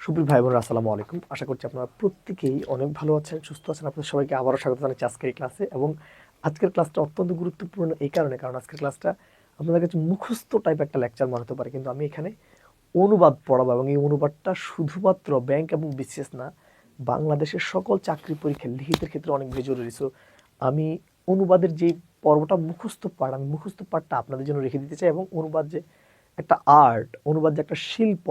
সুপ্রিয় ভাই বোনেরা, আসসালামু আলাইকুম। আশা করছি আপনারা প্রত্যেকেই অনেক ভালো আছেন, সুস্থ আছেন। আপনাদের সবাইকে আবারও স্বাগত জানাচ্ছি আজকের এই ক্লাসে। এবং আজকের ক্লাসটা অত্যন্ত গুরুত্বপূর্ণ এই কারণে, কারণ আজকের ক্লাসটা আপনাদের কাছে মুখস্থ টাইপ একটা লেকচার মনে হতে পারে, কিন্তু আমি এখানে অনুবাদ পড়াবো। এবং এই অনুবাদটা শুধুমাত্র ব্যাংক এবং বিসিএস না, বাংলাদেশের সকল চাকরি পরীক্ষা লিখিতের ক্ষেত্রে অনেক বেশি জরুরি। সো আমি অনুবাদের যে পর্বটা মুখস্থ পাঠ, আমি মুখস্থ পাঠটা আপনাদের জন্য রেখে দিতে চাই। এবং অনুবাদ যে একটা আর্ট, অনুবাদ যে একটা শিল্প,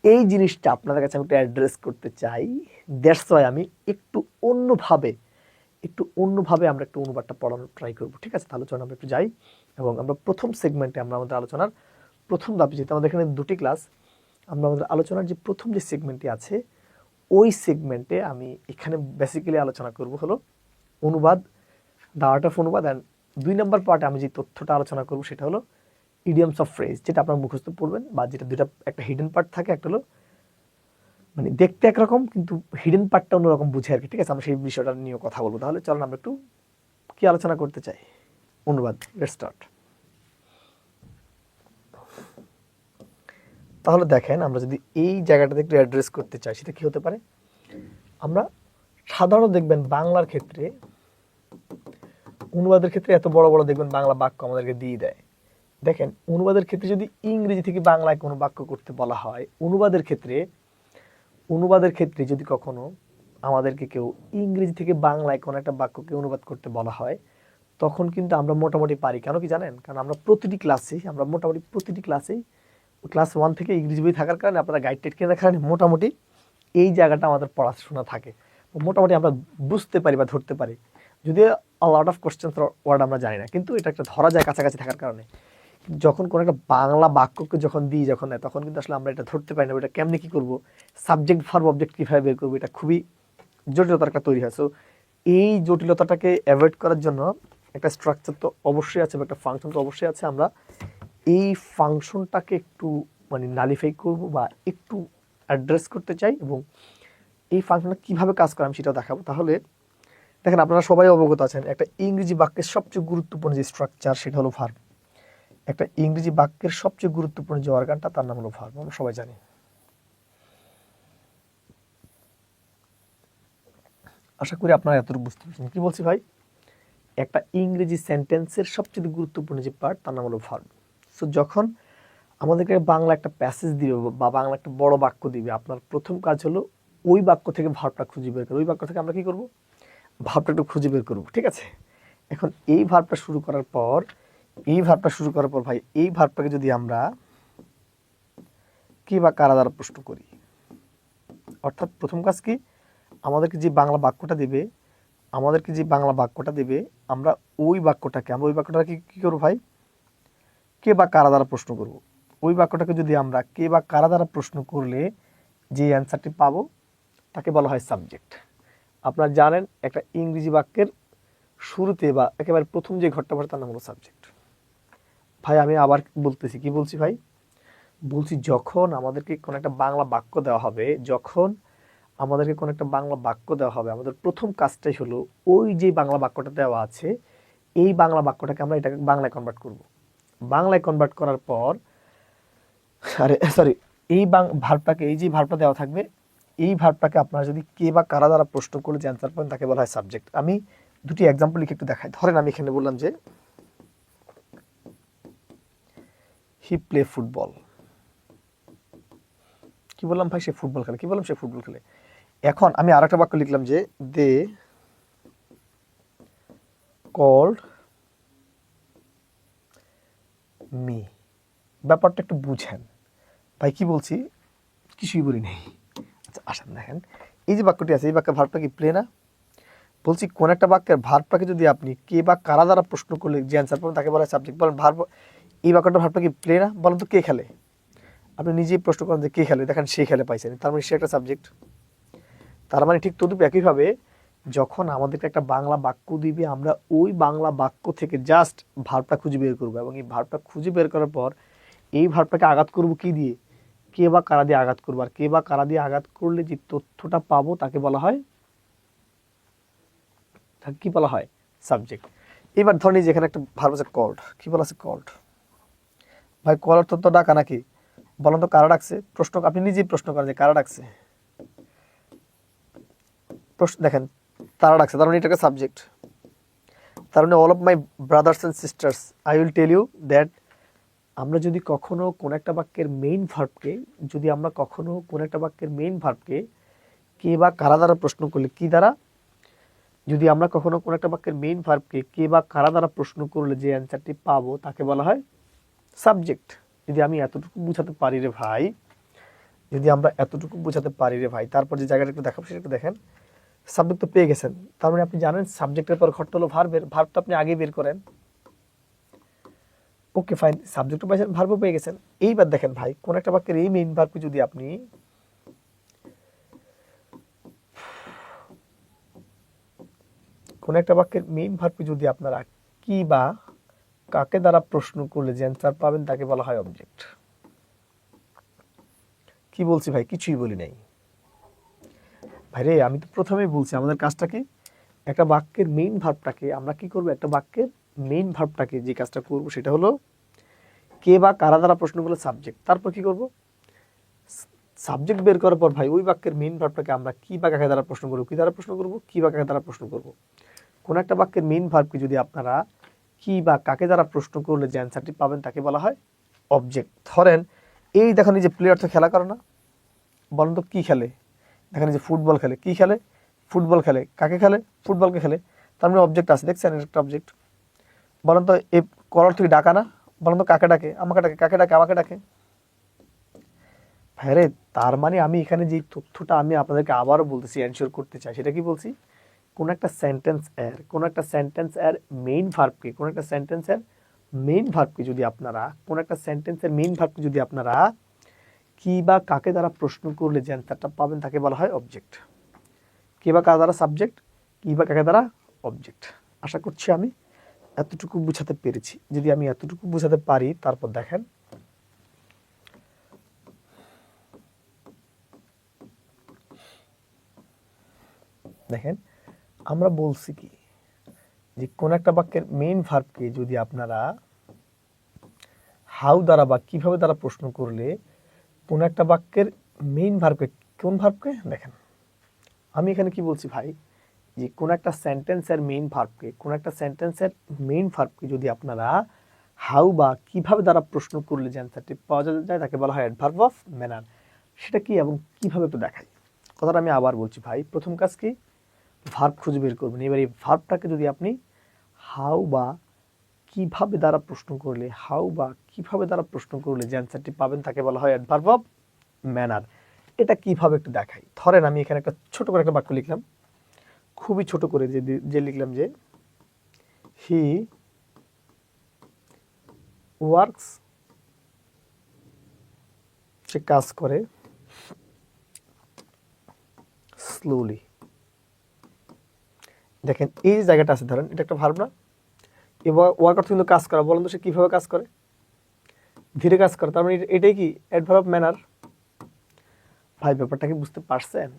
এই জিনিসটা আপনাদের কাছে আমি একটু অ্যাড্রেস করতে চাই। দ্যাটস ওয়াই আমি একটু অন্যভাবে আমরা একটু অনুবাদটা পড়ানোর ট্রাই করবো। ঠিক আছে, তাহলে চলুন আমরা একটু যাই এবং আমরা প্রথম সেগমেন্টে আমরা আমাদের আলোচনার প্রথম ধাপে, যেহেতু আমাদের এখানে দুটি ক্লাস, আমরা আমাদের আলোচনার যে প্রথম যে সেগমেন্টটি আছে ওই সেগমেন্টে আমি এখানে বেসিক্যালি আলোচনা করব হলো অনুবাদ, দ্য আর্ট অফ অনুবাদ। অ্যান্ড 2 নম্বর পার্টে আমি যে তথ্যটা আলোচনা করব সেটা হলো ইডিয়মস অফ ফ্রেজ, যেটা আপনারা মুখস্থ পড়বেন, বা যেটা দুইটা, একটা হিডেন পার্ট থাকে, একটা হলো মানে দেখতে একরকম কিন্তু হিডেন পার্টটা অন্যরকম বুঝে আর কি। ঠিক আছে, আমরা সেই বিষয়টা নিয়ে কথা বলবো। তাহলে চলুন আমরা একটু কি আলোচনা করতে চাই, অনুবাদ। Let's start. তাহলে দেখেন, আমরা যদি এই জায়গাটাতে একটু অ্যাড্রেস করতে চাই, সেটা কি হতে পারে? আমরা সাধারণত দেখবেন বাংলার ক্ষেত্রে, অনুবাদের ক্ষেত্রে এত বড় বড় দেখবেন বাংলা বাক্য আমাদেরকে দিয়ে দেয়। দেখেন, অনুবাদের ক্ষেত্রে যদি ইংরেজি থেকে বাংলায় কোনো বাক্য করতে বলা হয়, অনুবাদের ক্ষেত্রে যদি কখনো আমাদেরকে কেউ ইংরেজি থেকে বাংলায় কোনো একটা বাক্যকে অনুবাদ করতে বলা হয়, তখন কিন্তু আমরা মোটামুটি পারি। কেন কি জানেন? কারণ আমরা মোটামুটি প্রতিটি ক্লাসেই ক্লাস 1 থেকে ইংরেজি বই থাকার কারণে, আপনারা গাইড টাইড কেনার কারণে মোটামুটি এই জায়গাটা আমাদের পড়াশোনা থাকে। মোটামুটি আমরা বুঝতে পারি বা ধরতে পারি, যদিও লট অফ কোশ্চেন ওয়ার্ড আমরা জানি না, কিন্তু এটা একটা ধরা যায় কাছাকাছি থাকার কারণে। যখন কোনো একটা বাংলা বাক্যকে যখন দিই, যখন নেয়, তখন কিন্তু আসলে আমরা এটা ধরতে পারি না। এটা কেমনি কী করবো, সাবজেক্ট ভার্ব অবজেক্ট কীভাবে বের করবো, এটা খুবই জটিলতার একটা তৈরি হয়। সো এই জটিলতাটাকে অ্যাভয়েড করার জন্য একটা স্ট্রাকচার তো অবশ্যই আছে, বা একটা ফাংশন তো অবশ্যই আছে। আমরা এই ফাংশনটাকে একটু মানে নালিফাই করব বা একটু অ্যাড্রেস করতে চাই, এবং এই ফাংশনটা কীভাবে কাজ করে আমি সেটাও দেখাবো। তাহলে দেখেন, আপনারা সবাই অবগত আছেন, একটা ইংরেজি বাক্যের সবচেয়ে গুরুত্বপূর্ণ যে স্ট্রাকচার সেটা হলো ভার্ব। একটা ইংরেজি বাক্যের সবচেয়ে গুরুত্বপূর্ণ যে অর্গানটা, তার নাম হলো ভার্ব, আমরা সবাই জানি। আশা করি আপনারা এতটুকু বুঝতে পারছেন কি বলছি ভাই। একটা ইংরেজি সেন্টেন্সের সবচেয়ে গুরুত্বপূর্ণ যে পার্ট, তার নাম হলো ভার্ব। সো যখন আমাদেরকে বাংলা একটা প্যাসেজ দিবে বা বাংলা একটা বড় বাক্য দিবে, আপনার প্রথম কাজ হলো ওই বাক্য থেকে ভার্বটা খুঁজে বের করা। ওই বাক্য থেকে আমরা কি করব, ভার্বটা একটু খুঁজে বের করব। ঠিক আছে, এখন এই ভার্বটা শুরু করার পর ভাই, এই ভার্বটাকে যদি আমরা কি বা কারা দ্বারা প্রশ্ন করি, অর্থাৎ প্রথম কাজ কি, আমাদেরকে যে বাংলা বাক্যটা দেবে, আমরা ওই বাক্যটাকে কি করবো ভাই, কে বা কারা দ্বারা প্রশ্ন করব। ওই বাক্যটাকে যদি আমরা কে বা কারা দ্বারা প্রশ্ন করলে যে অ্যান্সারটি পাবো, তাকে বলা হয় সাবজেক্ট। আপনারা জানেন, একটা ইংরেজি বাক্যের শুরুতে বা একেবারে প্রথম যে ঘরটা পড়ে, তার নাম হলো সাবজেক্ট। ভাই আমি আবার বলতেছি, কি বলছি ভাই, বলছি যখন আমাদেরকে কোনো একটা বাংলা বাক্য দেওয়া হবে, আমাদের প্রথম কাজটাই হলো ওই যে বাংলা বাক্যটা দেওয়া আছে, এই বাংলা বাক্যটাকে আমরা এটাকে বাংলায় কনভার্ট করব। বাংলায় কনভার্ট করার পর, এই ভার্বটাকে, এই যে ভার্বটা দেওয়া থাকবে, এই ভার্বটাকে আপনারা যদি কে বা কারা দ্বারা প্রশ্ন করলে যে অ্যান্সার পাবেন, তাকে বলা হয় সাবজেক্ট। আমি দুটি এক্সাম্পল লিখে একটু দেখাই। ধরেন আমি এখানে বললাম যে হি প্লে ফুটবল। কি বললাম ভাই, সে ফুটবল খেলে। কি বললাম, সে ফুটবল খেলে। এখন আমি আর একটা বাক্য লিখলাম যে দে কল্ড মি। ব্যাপারটা একটু বুঝেন ভাই, কি বলছি, কিছুই বলি নেই। আচ্ছা আসেন দেখেন, এই যে বাক্যটি আছে, এই বাক্যের ভার্বটা কি প্লে না? বলছি কোন একটা বাক্যের ভার্বটাকে যদি আপনি কে বা কারা দ্বারা প্রশ্ন করলে যে অ্যান্সার পাবেন, তাকে বলা হয় সাবজেক্ট। বলেন ভার্ব, এই বাক্যটার ভার্বটা কি প্লে না? বলেন তো কে খেলে? আপনি নিজেই প্রশ্ন করেন যে কে খেলে, দেখেন সে খেলে পাইছেন, তার মানে সে একটা সাবজেক্ট। তার মানে ঠিক তদুপ একইভাবে, যখন আমাদেরকে একটা বাংলা বাক্য দিবে, আমরা ওই বাংলা বাক্য থেকে জাস্ট ভার্বটা খুঁজে বের করবো, এবং এই ভার্বটা খুঁজে বের করার পর এই ভার্বটাকে আঘাত করবো কি দিয়ে, কে বা কারা দিয়ে আঘাত করবো। আর কে বা কারা দিয়ে আঘাত করলে যে তথ্যটা পাবো, তাকে বলা হয় সাবজেক্ট। এবার ধরনি যেখানে একটা ভার্ব আছে কল্ড। কি বলা আছে, কল্ড। ভাই কলার তো ডাকা নাকি? বলেন তো কারা ডাকছে? প্রশ্ন আপনি নিজেই প্রশ্ন করেন যে কারা ডাকছে। প্রশ্ন দেখেন, তারা ডাকছে, তার মানে এটা একটা সাবজেক্ট। তার মানে all of my brothers and sisters, I will tell you that আমরা যদি কখনো কোন একটা বাক্যের মেইন ভার্বকে, যদি আমরা কখনো কোন একটা বাক্যের মেইন ভার্বকে কে বা কারা দ্বারা প্রশ্ন করলে, কি দ্বারা, যদি আমরা কখনো কোন একটা বাক্যের মেইন ভার্বকে কে বা কারা দ্বারা প্রশ্ন করলে যে অ্যান্সারটি পাবো তাকে বলা হয় সাবজেক্ট। যদি আমি এতটুকু বুঝাতে পারি রে ভাই, যদি আমরা এতটুকু বুঝাতে পারি রে ভাই, তারপর যে জায়গাটা একটু দেখাবো সেটা একটু দেখেন। সাবজেক্ট তো পেয়ে গেছেন, তার মানে আপনি জানেন সাবজেক্টের পর ঘটতে হলো ভার্বের, ভার্বটা আপনি আগে বের করেন। ওকে ফাইন, সাবজেক্টও পেয়েছেন, ভার্বও পেয়ে গেছেন। এইবার দেখেন ভাই, কোন একটা বাক্যের এই মেইন ভার্বকে যদি আপনি কোন একটা বাক্যের মেইন ভার্বকে যদি আপনারা কি বা কাকে দ্বারা প্রশ্ন করলে যে অ্যান্সার পাবেন তাকে বলা হয় অবজেক্ট। কি বলছি ভাই? কিছুই বলি নাই ভাই রে, আমি তো প্রথমেই বলছি আমাদের কাজটা কি, একটা বাক্যের মেইন ভার্বটাকে আমরা কি করব, একটা বাক্যের মেইন ভার্বটাকে যে কাজটা করব সেটা হলো কে বা কারা দ্বারা প্রশ্ন করলে সাবজেক্ট। তারপর কি করব, সাবজেক্ট বের করার পর ভাই ওই বাক্যের মেইন ভার্বটাকে আমরা কি বা কাকে দ্বারা প্রশ্ন করব, কি দ্বারা প্রশ্ন করব, কি বা কাকে দ্বারা প্রশ্ন করব। কোন একটা বাক্যের মেইন ভার্বকে যদি আপনারা কি বা কাকে দ্বারা প্রশ্ন করলে যে অ্যান্সারটি পাবেন তাকে বলা হয় অবজেক্ট। ধরেন এই দেখেন, এই যে প্লেয়ার তো খেলা করে না, বলেন তো কি খেলে? দেখেন এই যে ফুটবল খেলে, কি খেলে? ফুটবল খেলে। কাকে খেলে? ফুটবলকে খেলে। তার মানে অবজেক্ট আছে, দেখছেন এটা একটা অবজেক্ট। বলেন তো এই কলার থেকে ডাকা না, বলেন তো কাকে ডাকে? আমাকে ডাকে। কাকে ডাকে? আমাকে ডাকে। ভাইরে, তার মানে আমি এখানে যে তথ্যটা আমি আপনাদেরকে আবারও বলতেছি, এনশিওর করতে চাই, সেটা কি বলছি, কোন একটা সেন্টেন্স এর মেইন ভার্বকে, কোন একটা সেন্টেন্সের মেইন ভার্বকে যদি আপনারা, কোন একটা সেন্টেন্সের মেইন ভার্বকে যদি আপনারা কি বা কাকে দ্বারা প্রশ্ন করলে যে অ্যান্সারটা পাবেন তাকে বলা হয় অবজেক্ট। কি বা কার দ্বারা সাবজেক্ট, কি বা কাকে দ্বারা অবজেক্ট। আশা করছি আমি এতটুকু বুঝাতে পেরেছি। যদি আমি এতটুকু বুঝাতে পারি, তারপর দেখেন দেখেন আমরা বলছি কি, যে কোন একটা বাক্যের মেইন ভার্বকে যদি আপনারা হাউ দ্বারা বা কিভাবে দ্বারা প্রশ্ন করলে, কোন একটা বাক্যের মেইন ভার্বকে, কোন ভার্বকে দেখেন, আমি এখানে কি বলছি ভাই, যে কোন একটা সেন্টেন্সের মেইন ভার্বকে, কোন একটা সেন্টেন্সের মেইন ভার্বকে যদি আপনারা হাউ বা কিভাবে দ্বারা প্রশ্ন করলে যে অ্যান্সারটি পাওয়া যায় তাকে বলা হয় অ্যাডভার্ব অফ ম্যানার। সেটা কি এবং কিভাবে একটু দেখাই। কথাটা আমি আবার বলছি ভাই, প্রথম কাজ কি, ভার্ব খুঁজে বের করবেন। এবার এই ভার্বটাকে যদি আপনি হাউ বা কিভাবে দ্বারা প্রশ্ন করলে, হাউ বা কিভাবে দ্বারা প্রশ্ন করলে যে অ্যান্সারটি পাবেন তাকে বলা হয় অ্যাডভার্ব অফ ম্যানার। এটা কিভাবে একটু দেখাই। ধরেন আমি এখানে একটা ছোট করে একটা বাক্য লিখলাম, খুবই ছোট করে যে লিখলাম যে হি ওয়ার্কস, সে কাজ করে, স্লোলি। দেখেন এই যে জায়গাটা আছে, ধরেন এটা একটা ভার্ব না, এবার ওয়ার্ক অর্থ কিন্তু কাজ করা। বলেন তো সে কিভাবে কাজ করে? ধীরে কাজ করে। তার মানে এটাই কি অ্যাডভার্ব অফ ম্যানার। ভাই ব্যাপারটা কি বুঝতে পারছেন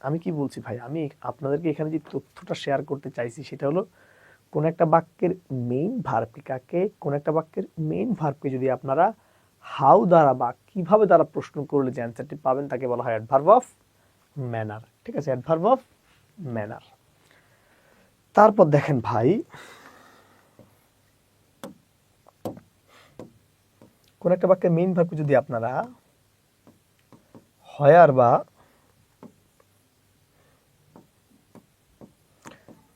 আমি কি বলছি? ভাই আমি আপনাদেরকে এখানে যে তথ্যটা শেয়ার করতে চাইছি সেটা হলো, কোন একটা বাক্যের মেইন ভার্বকে, কাকে, কোন একটা বাক্যের মেইন ভার্বকে যদি আপনারা হাউ দ্বারা বা কিভাবে দ্বারা প্রশ্ন করলে যে অ্যান্সারটি পাবেন তাকে বলা হয় অ্যাডভার্ব অফ ম্যানার। ঠিক আছে, অ্যাডভার্ব অফ ম্যানার। তারপর দেখেন ভাই, কোন একটা বাক্যের মেইন ভার্বকে যদি আপনারা হয়ার বা,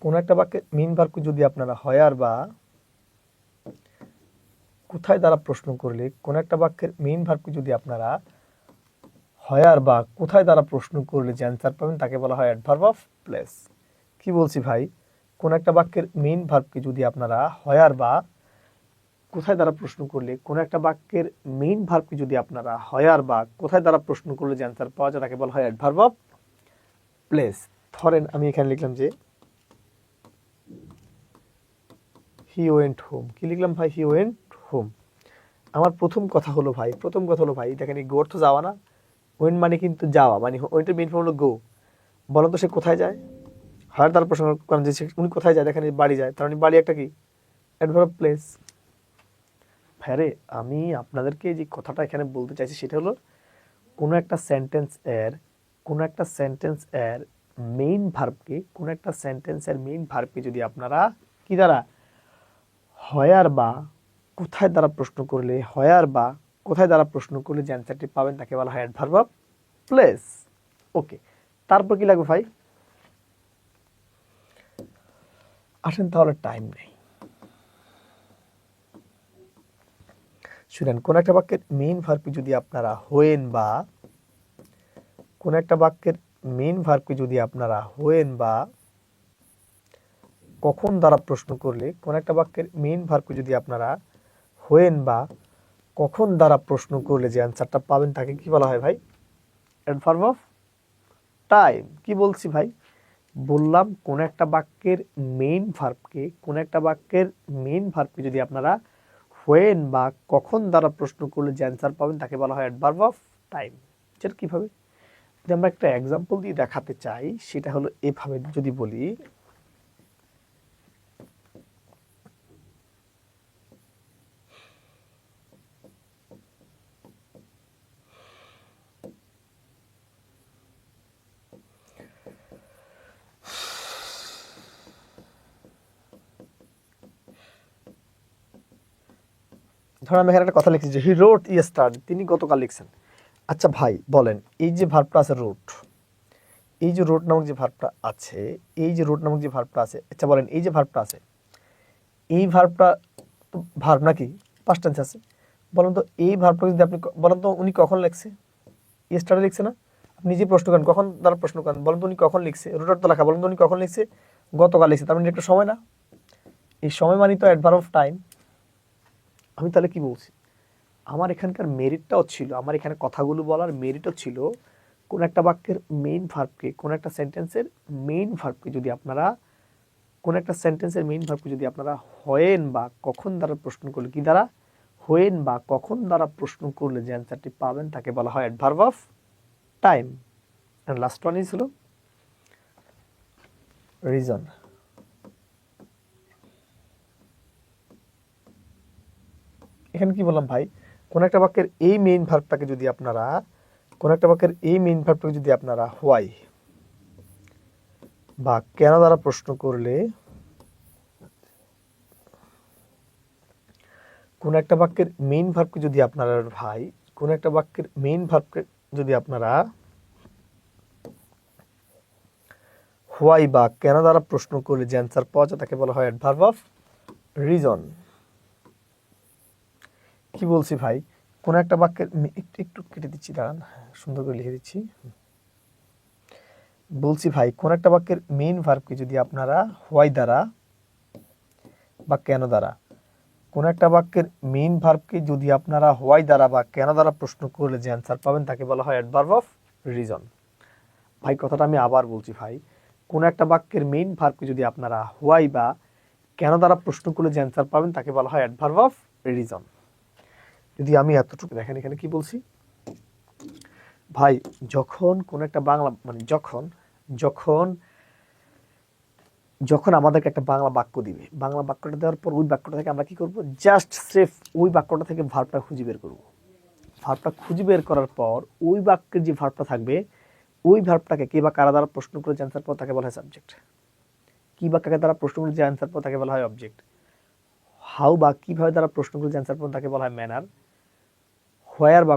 কোন একটা বাক্যের মেইন ভার্বকে যদি আপনারা হয়ার বা কোথায় দ্বারা প্রশ্ন করলে, কোন একটা বাক্যের মেইন ভার্বকে যদি আপনারা হয়ার বা কোথায় দ্বারা প্রশ্ন করলে যে অ্যান্সার পাবেন তাকে বলা হয় অ্যাডভার্ব অফ প্লেস। কি বলছি ভাই, কোন একটা বাক্যের মেইন ভার্বকে যদি আপনারা হয়ার বা কোথায় দ্বারা প্রশ্ন করলে, কোন একটা বাক্যের মেইন ভার্বকে যদি আপনারা হয়ার বা কোথায় দ্বারা প্রশ্ন করলে যে অ্যান্সার পাওয়া যায় তাকে বলা হয় অ্যাডভার্ব অফ প্লেস। ধরেন আমি এখানে লিখলাম যে হি ওয়েন্ট হোম। কি লিখলাম ভাই? He went home. আমার প্রথম কথা হলো ভাই দেখেন এই গো অর্থ যাওয়া না, ওয়েন্ট মানে কিন্তু যাওয়া, মানে ওয়েন্টের মেইন ফর্ম হলো গো। বলেন তো সে কোথায় যায়? হয়ার দ্বারা প্রশ্ন করেন যে উনি কোথায় যায়, দেখেন বাড়ি যায়, তার মানে বাড়ি একটা কি অ্যাডভার্ব প্লেস। ফেরে আমি আপনাদেরকে যে কথাটা এখানে বলতে চাইছি সেটা হলো কোনো একটা সেন্টেন্স এর মেইন ভার্বকে যদি আপনারা কি দ্বারা হয়ার বা কোথায় দ্বারা প্রশ্ন করলে যে অ্যান্সারটি পাবেন তাকে বলা হয় অ্যাডভার্ব অফ প্লেস। ওকে, তারপর কি লাগবে ভাই? আসেন তাহলে টাইম নেই। শুনেন, কোন একটা বাক্যের মেইন ভার্বকে যদি আপনারা হোয়েন বা কখন দ্বারা প্রশ্ন করলে যে অ্যান্সারটা পাবেন তাকে কি বলা হয় ভাই? Adverb of time. কি বলছি ভাই? বললাম কোন একটা বাক্যের মেইন ভার্বকে যদি আপনারা হোয়েন বা কখন দ্বারা প্রশ্ন করলে যে অ্যান্সার পাবেন তাকে বলা হয় অ্যাডভার্ব অফ টাইম। সেটা কিভাবে? যদি আমরা একটা এক্সাম্পল দিয়ে দেখাতে চাই, সেটা হলো এভাবে যদি বলি, ধরুন আমি এখানে একটা কথা লিখছি যে হি রোট ইয়েস্টারডে, তিনি গতকাল লিখছেন। আচ্ছা ভাই বলেন, এই যে ভার্বটা আছে রোট, এই যে রোট নামক যে ভার্বটা আছে, আচ্ছা বলেন এই যে ভার্বটা আছে, এই ভার্বটা তো ভার্ব নাকি, পাস্ট টেন্স আছে। বলেন তো এই ভার্বটা যদি আপনি বলেন তো উনি কখন লিখছে? ইয়েস্টারডে লিখছে না? আপনি নিজে প্রশ্ন করেন, কখন দ্বারা প্রশ্ন করেন, বলেন তো উনি কখন লিখছে? রোটার তো লেখা, বলেন তো উনি কখন লিখছে? গতকাল লিখছে। তার মানে একটা সময় না? এই সময় মানে তো অ্যাডভার্ব অফ টাইম। আমি তাহলে কি বলছি? আমার এখানকার মেরিটটাও ছিল, আমার এখানে কথাগুলো বলার মেরিটও ছিল কোন একটা বাক্যের মেইন ভার্বকে, কোন একটা সেন্টেন্সের মেইন ভার্বকে যদি আপনারা হোয়েন বা কখন দ্বারা প্রশ্ন করলে যে অ্যান্সারটি পাবেন তাকে বলা হয় adverb of time. And last one is হলো রিজন। এখানে কি বললাম ভাই? কোন একটা বাক্যের এই মেইন ভার্বটাকে যদি আপনারা হোয়াই বা কেন দ্বারা প্রশ্ন করলে, কোন একটা বাক্যের মেইন ভার্বকে যদি আপনারা হোয়াই বা কেন দ্বারা প্রশ্ন করলে যে অ্যান্সার পাওয়া যায় তাকে বলা হয় অ্যাডভার্ব অফ রিজন। কি বলছি ভাই? কোন একটা বাক্যের একটু কেটে দিচ্ছি, দাঁড়ান, সুন্দর করে লিখে দিচ্ছি। বলছি ভাই, কোন একটা বাক্যের মেইন ভার্বকে যদি আপনারা হোয়াই দ্বারা বা কেন দ্বারা বা কেন দ্বারা প্রশ্ন করলে যে অ্যান্সার পাবেন তাকে বলা হয় অ্যাডভার্ব অফ রিজন। ভাই কথাটা আমি আবার বলছি ভাই, কোন একটা বাক্যের মেইন ভার্বকে যদি আপনারা হোয়াই বা কেন দ্বারা প্রশ্ন করলে যে অ্যান্সার পাবেন তাকে বলা হয় অ্যাডভার্ব অফ রিজন। যদি আমি এতটুকু দেখেন, এখানে কি বলছি ভাই? যখন কোন একটা বাংলা মানে যখন আমাদেরকে একটা বাংলা বাক্য দিবে, বাংলা বাক্যটা দেওয়ার পর ওই বাক্যটা থেকে আমরা কি করব? জাস্ট স্রেফ ওই বাক্যটা থেকে ভার্বটা খুঁজে বের করব। ভার্বটা খুঁজে বের করার পর ওই বাক্যের যে ভার্বটা থাকবে, ওই ভার্বটাকে কে বা কারা দ্বারা প্রশ্ন করে যে অ্যান্সার পাবো তাকে বলা হয় সাবজেক্ট। কি বা কাকে দ্বারা প্রশ্ন করে যে অ্যান্সার পাবো তাকে বলা হয় অবজেক্ট। হাউ বা কিভাবে দ্বারা প্রশ্ন করে যে অ্যান্সার পাবো তাকে বলা হয় ম্যানার। হোয়ার বা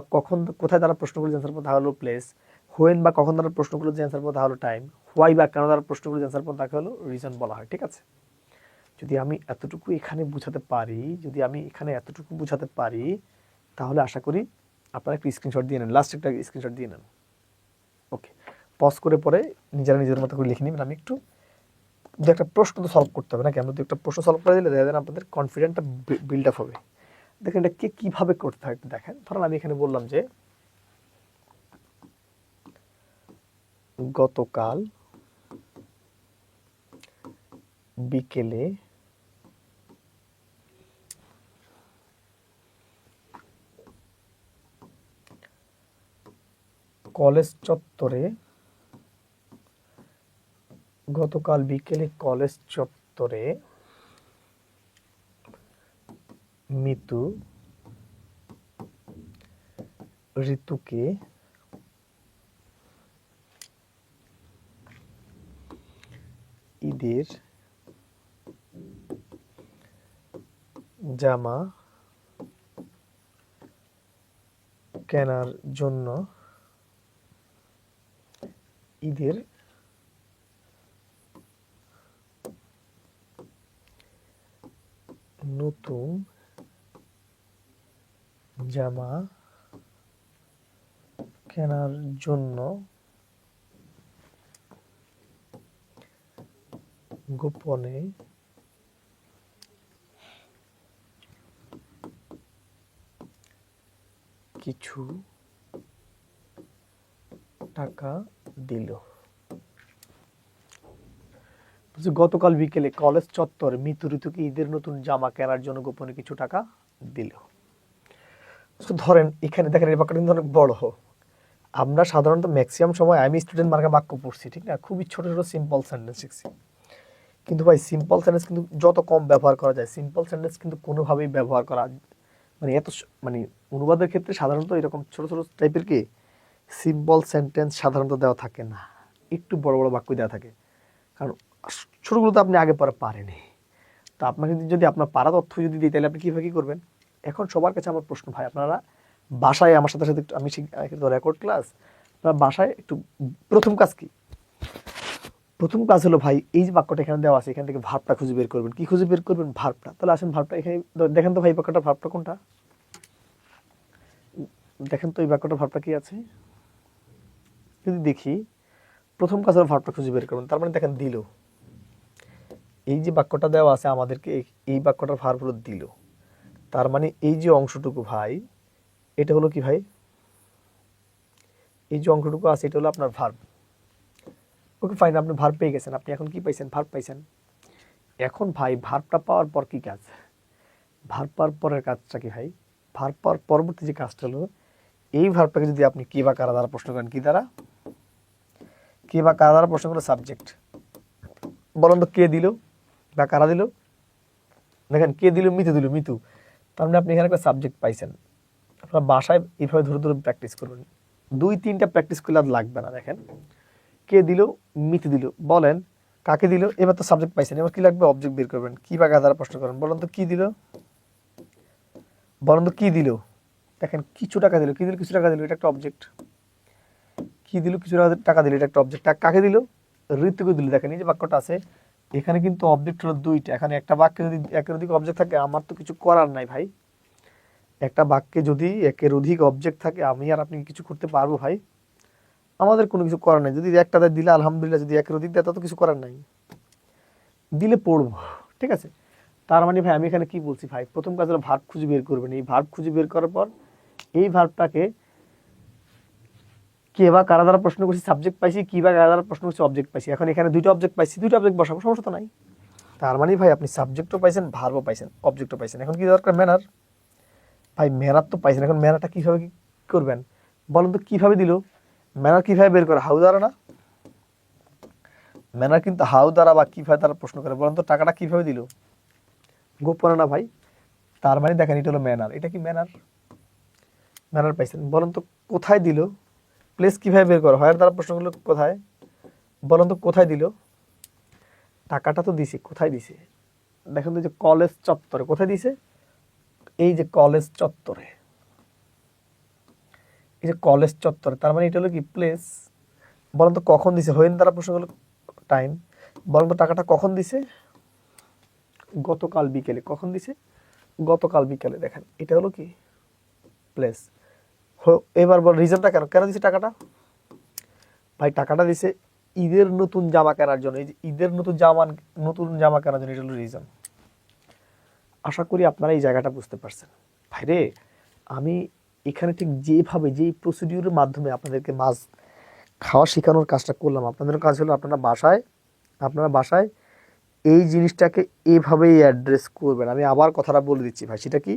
কোথায় দ্বারা প্রশ্ন করে যে অ্যান্সার পাবো তা হলো প্লেস। হোয়েন বা কখন দ্বারা প্রশ্ন করে যে অ্যান্সার পাবো তা হলো টাইম। হোয়াই বা কেন দ্বারা প্রশ্ন করে যে অ্যান্সার পাবো তাকে হলো রিজন বলা হয়। ঠিক আছে? যদি আমি এতটুকু এখানে বুঝাতে পারি তাহলে আশা করি আপনারা একটা স্ক্রিনশট দিয়ে নেন, লাস্ট একটা স্ক্রিনশট দিয়ে নেন। ওকে, পজ করে পরে নিজের মতো করে লিখে নেবেন। আমি একটু দু একটা প্রশ্ন তো সলভ করতে হবে নাকি? আমরা দু একটা প্রশ্ন সলভ করে দিলে দেখা যায় আপনাদের কনফিডেন্টটা বিল্ড আপ হবে। দেখেন এটা কিভাবে করতে হয় একটু দেখেন। ধরুন আমি এখানে বললাম যে গতকাল বিকেলে কলেজ চত্বরে মিতু ঋতুকে ঈদের জামা কেনার জন্য ঈদের নতুন জামা কেনার জন্য গোপনে কিছু টাকা দিল। গতকাল বিকেলে কলেজ চত্বরে মৃত্যু ঋতুকে ঈদের নতুন জামা কেনার জন্য গোপনে কিছু টাকা দিল। ধরেন এখানে দেখেন এই বাক্যটা কিন্তু অনেক বড়। আমরা সাধারণত ম্যাক্সিমাম সময় আমি স্টুডেন্ট মার্কা বাক্য পড়ছি, ঠিক না, খুবই ছোট ছোট সিম্পল সেন্টেন্স শিখছি। কিন্তু ভাই সিম্পল সেন্টেন্স কিন্তু যত কম ব্যবহার করা যায়, সিম্পল সেন্টেন্স কিন্তু কোনোভাবেই ব্যবহার করা মানে এত মানে অনুবাদের ক্ষেত্রে সাধারণত এরকম ছোট ছোট টাইপের কি সিম্পল সেন্টেন্স সাধারণত দেওয়া থাকে না, একটু বড় বড় বাক্য দেওয়া থাকে। কারণ ছোটগুলো তো আপনি আগে পরে পারেনি, তো আপনাকে যদি আপনার পারা তথ্য যদি দিই তাহলে আপনি কীভাবে কী করবেন। এখন সবার কাছে আমার প্রশ্ন, ভাই আপনারা বাসায় আমার সাথে সাথে একটু আমি রেকর্ড ক্লাস, আপনার বাসায় একটু প্রথম কাজ কি? প্রথম কাজ হলো ভাই এই যে বাক্যটা এখানে দেওয়া আছে এখান থেকে ভার্বটা খুঁজে বের করবেন। কি খুঁজে বের করবেন? ভার্বটা। তাহলে আসেন ভার্বটা এখানে দেখেন তো ভাই বাক্যটা ভার্বটা কোনটা, দেখেন তো এই বাক্যটা ভার্বটা কি আছে। যদি দেখি প্রথম কাজ হলো ভার্বটা খুঁজে বের করবেন। তার মানে দেখেন দিল, এই যে বাক্যটা দেওয়া আছে আমাদেরকে এই বাক্যটার ভার্ব হলো দিল। তার মানে এই যে অংশটুকু ভাই এটা হলো কি ভাই, এই যে অংশটুকু আছে এটা হলো আপনার ভার্ব। ওকে ফাইন, আপনি ভার্ব পেয়ে গেছেন। আপনি এখন কি পাইছেন? ভার্ব পাইছেন। এখন ভাই ভার্বটা পাওয়ার পর কি কাজ? ভার্ব পাওয়ার পরের কাজটা কি ভাই? ভার্ব পাওয়ার পরবর্তী যে কাজটা হলো এই ভার্বটাকে যদি আপনি কে বা কারা দ্বারা প্রশ্ন করেন, কি দ্বারা? কে বা কারা দ্বারা প্রশ্ন করলে সাবজেক্ট। বলেন তো কে দিল বা কারা দিল? দেখেন কে দিল, মিতু দিল, মিতু। তার মানে আপনি এখানে একটা সাবজেক্ট পাইছেন। আপনার বাসায় এইভাবে ধরে ধরে প্র্যাকটিস করবেন, 2-3টা প্র্যাকটিস করলে আর লাগবে না। দেখেন কে দিল, মিতু দিল, বলেন কাকে দিল। এবার তো সাবজেক্ট পাইছেন, এবার কি লাগবে? অবজেক্ট বের করবেন। কি বা কারা দ্বারা প্রশ্ন করেন, বলেন তো কি দিল, বলেন তো কি দিল। দেখেন কিছু টাকা দিল, কি দিল? কিছু টাকা দিল, এটা একটা অবজেক্ট। কি দিল? কিছু টাকা দিল, এটা একটা অবজেক্ট। কাকে দিল? ঋতুকে দিল। দেখেন এই যে বাক্যটা আছে এখানে কিন্তু অবজেক্ট হলো 2টা। এখানে একটা বাক্যে যদি একের অধিক অবজেক্ট থাকে আমার তো কিছু করার নাই ভাই। একটা বাক্যে যদি একের অধিক অবজেক্ট থাকে আমি আর আপনি কিছু করতে পারবো ভাই? আমাদের কোনো কিছু করার নাই। যদি একটা দেয় দিলে আলহামদুলিল্লাহ, যদি একের অধিক দেয় তা তো কিছু করার নাই, দিলে পড়বো, ঠিক আছে। তার মানে ভাই আমি এখানে কি বলছি ভাই, প্রথম কাজ হলো ভার্ব খুঁজে বের করবেন। এই ভার্ব খুঁজে বের করার পর এই ভার্বটাকে কে বা কারা দ্বারা প্রশ্ন করছি সাবজেক্ট পাইছি, কি বা কারা দ্বারা প্রশ্ন করছি অবজেক্ট পাইছি। এখন এখানে 2টা অবজেক্ট পাইছি, 2টা অবজেক্ট বসাবো, সমস্যা তো নাই। তার মানে ভাই আপনি সাবজেক্টও পাইছেন, ভার্বও পাইছেন, অবজেক্টও পাইছেন। এখন কি দরকার? ম্যানার। ভাই ম্যানার তো পাইছেন, এখন ম্যানারটা কিভাবে কি করবেন বলেন তো? কিভাবে দিল? ম্যানার কিভাবে বের করে? হাউ দ্বারা না? ম্যানার কিন্তু হাউ দ্বারা বা কিভাবে দ্বারা প্রশ্ন করে। বলেন তো টাকাটা কিভাবে দিল? গোপনে না ভাই। তার মানে দেখেন এটা হলো ম্যানার। এটা কি ম্যানার? ম্যানার পাইছেন। বলেন তো কোথায় দিল? প্লেস কিভাবে বের করে? হয় দ্বারা প্রশ্ন করলো কোথায়। বলেন তো কোথায় দিল? টাকাটা তো দিছে, কোথায় দিছে? দেখেন তো যে কলেজ চত্বরে। কোথায় দিছে? এই যে কলেজ চত্বরে, এই যে কলেজ চত্বরে। তার মানে এটা হলো কি প্লেস। বলেন তো কখন দিছে? হোয়েন দ্বারা প্রশ্ন হলো টাইম। বলেন তো টাকাটা কখন দিছে? গতকাল বিকেলে। কখন দিছে? গতকাল বিকেলে। দেখেন এটা হলো কি প্লেস। এবার বল রিজনটা কেন, কেন দিছে টাকাটা? ভাই টাকাটা দিছে ঈদের নতুন জামা কেনার জন্য। এই যে ঈদের নতুন জামা কেনার জন্য, এটা হলো রিজন। আশা করি আপনারা এই জায়গাটা বুঝতে পারছেন। ভাইরে আমি এখানে ঠিক যেভাবে যেই প্রসিডিউরের মাধ্যমে আপনাদেরকে মাছ খাওয়া শেখানোর কাজটা করলাম, আপনাদের কাজ হলো আপনারা বাসায় এই জিনিসটাকে এভাবেই অ্যাড্রেস করবেন। আমি আবার কথাটা বলে দিচ্ছি ভাই, সেটা কি?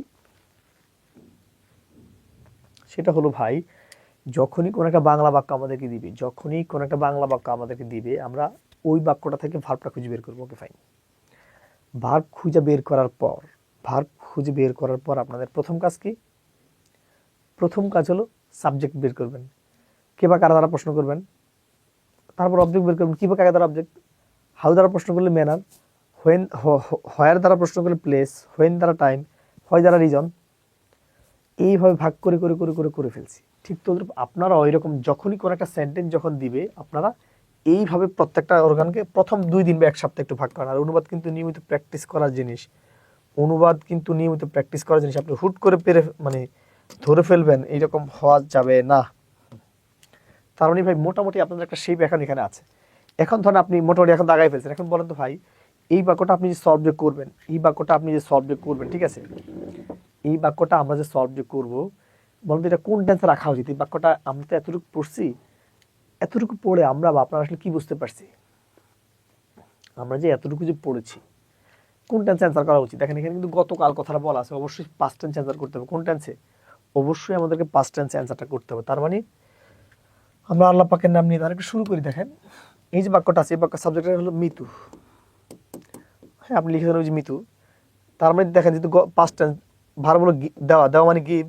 সেটা হলো ভাই যখনই কোনো একটা বাংলা বাক্য আমাদেরকে দিবে, যখনই কোনো একটা বাংলা বাক্য আমাদেরকে দিবে আমরা ওই বাক্যটা থেকে ভার্বটা খুঁজে বের করবো। Okay fine. ভার্ব খুঁজে বের করার পর আপনাদের প্রথম কাজ কি? প্রথম কাজ হলো সাবজেক্ট বের করবেন, কে বা কারা দ্বারা প্রশ্ন করবেন, তারপর অবজেক্ট বের করবেন, কি বা কাকে দ্বারা অবজেক্ট, হাউ দ্বারা প্রশ্ন করলে ম্যানার, হোয়েন হোয়ার দ্বারা প্রশ্ন করলে প্লেস, হোয়েন দ্বারা টাইম, হয় দ্বারা রিজন। এইভাবে ভাগ করে করে করে করে করে ফেলছি। ঠিক তো আপনারা ওই রকম যখনই কোনো একটা সেন্টেন্স যখন দিবে আপনারা এইভাবে প্রত্যেকটা অর্গানকে প্রথম 2 দিন বা 1 সপ্তাহ একটু ভাগ করেন। আর অনুবাদ কিন্তু নিয়মিত প্র্যাকটিস করার জিনিস, অনুবাদ কিন্তু নিয়মিত প্র্যাকটিস করার জিনিস। আপনি হুট করে মানে ধরে ফেলবেন এইরকম হওয়া যাবে না। তার মানে ভাই মোটামুটি আপনাদের একটা শেপ এখন এখানে আছে। এখন ধরেন আপনি মোটামুটি এখন দাগাই ফেলছেন, এখন বলেন তো ভাই এই বাক্যটা আপনি যে সলভ করবেন, এই বাক্যটা আপনি যে সলভ করবেন, ঠিক আছে, এই বাক্যটা আমরা যে সলভ করবো, বলেন তো এটা কোন টেন্সে রাখা উচিত? এই বাক্যটা আমরা তো এতটুকু পড়ছি, এতটুকু পড়ে আমরা বা আপনারা আসলে কি বুঝতে পারছি? আমরা যে এতটুকু যে পড়েছি কোন টেন্সে অ্যান্সার করা উচিত? দেখেন এখানে কিন্তু গতকাল কথাটা বলা আছে, অবশ্যই পাস্ট টেন্সে অ্যান্সার করতে হবে। কোন টেন্সে? অবশ্যই আমাদেরকে পাস্ট টেন্সে অ্যান্সারটা করতে হবে। তার মানে আমরা আল্লাহ পাকের নাম নিয়ে তার শুরু করি। দেখেন এই যে বাক্যটা আছে, এই বাক্যের সাবজেক্ট হলো মিতু। হ্যাঁ, আপনি লিখে দেন ওই যে মিতু। তার মানে দেখেন যেহেতু পাস্ট টেন্স, ভার্ব হলো দেওয়া, দেওয়া মানে গিভ,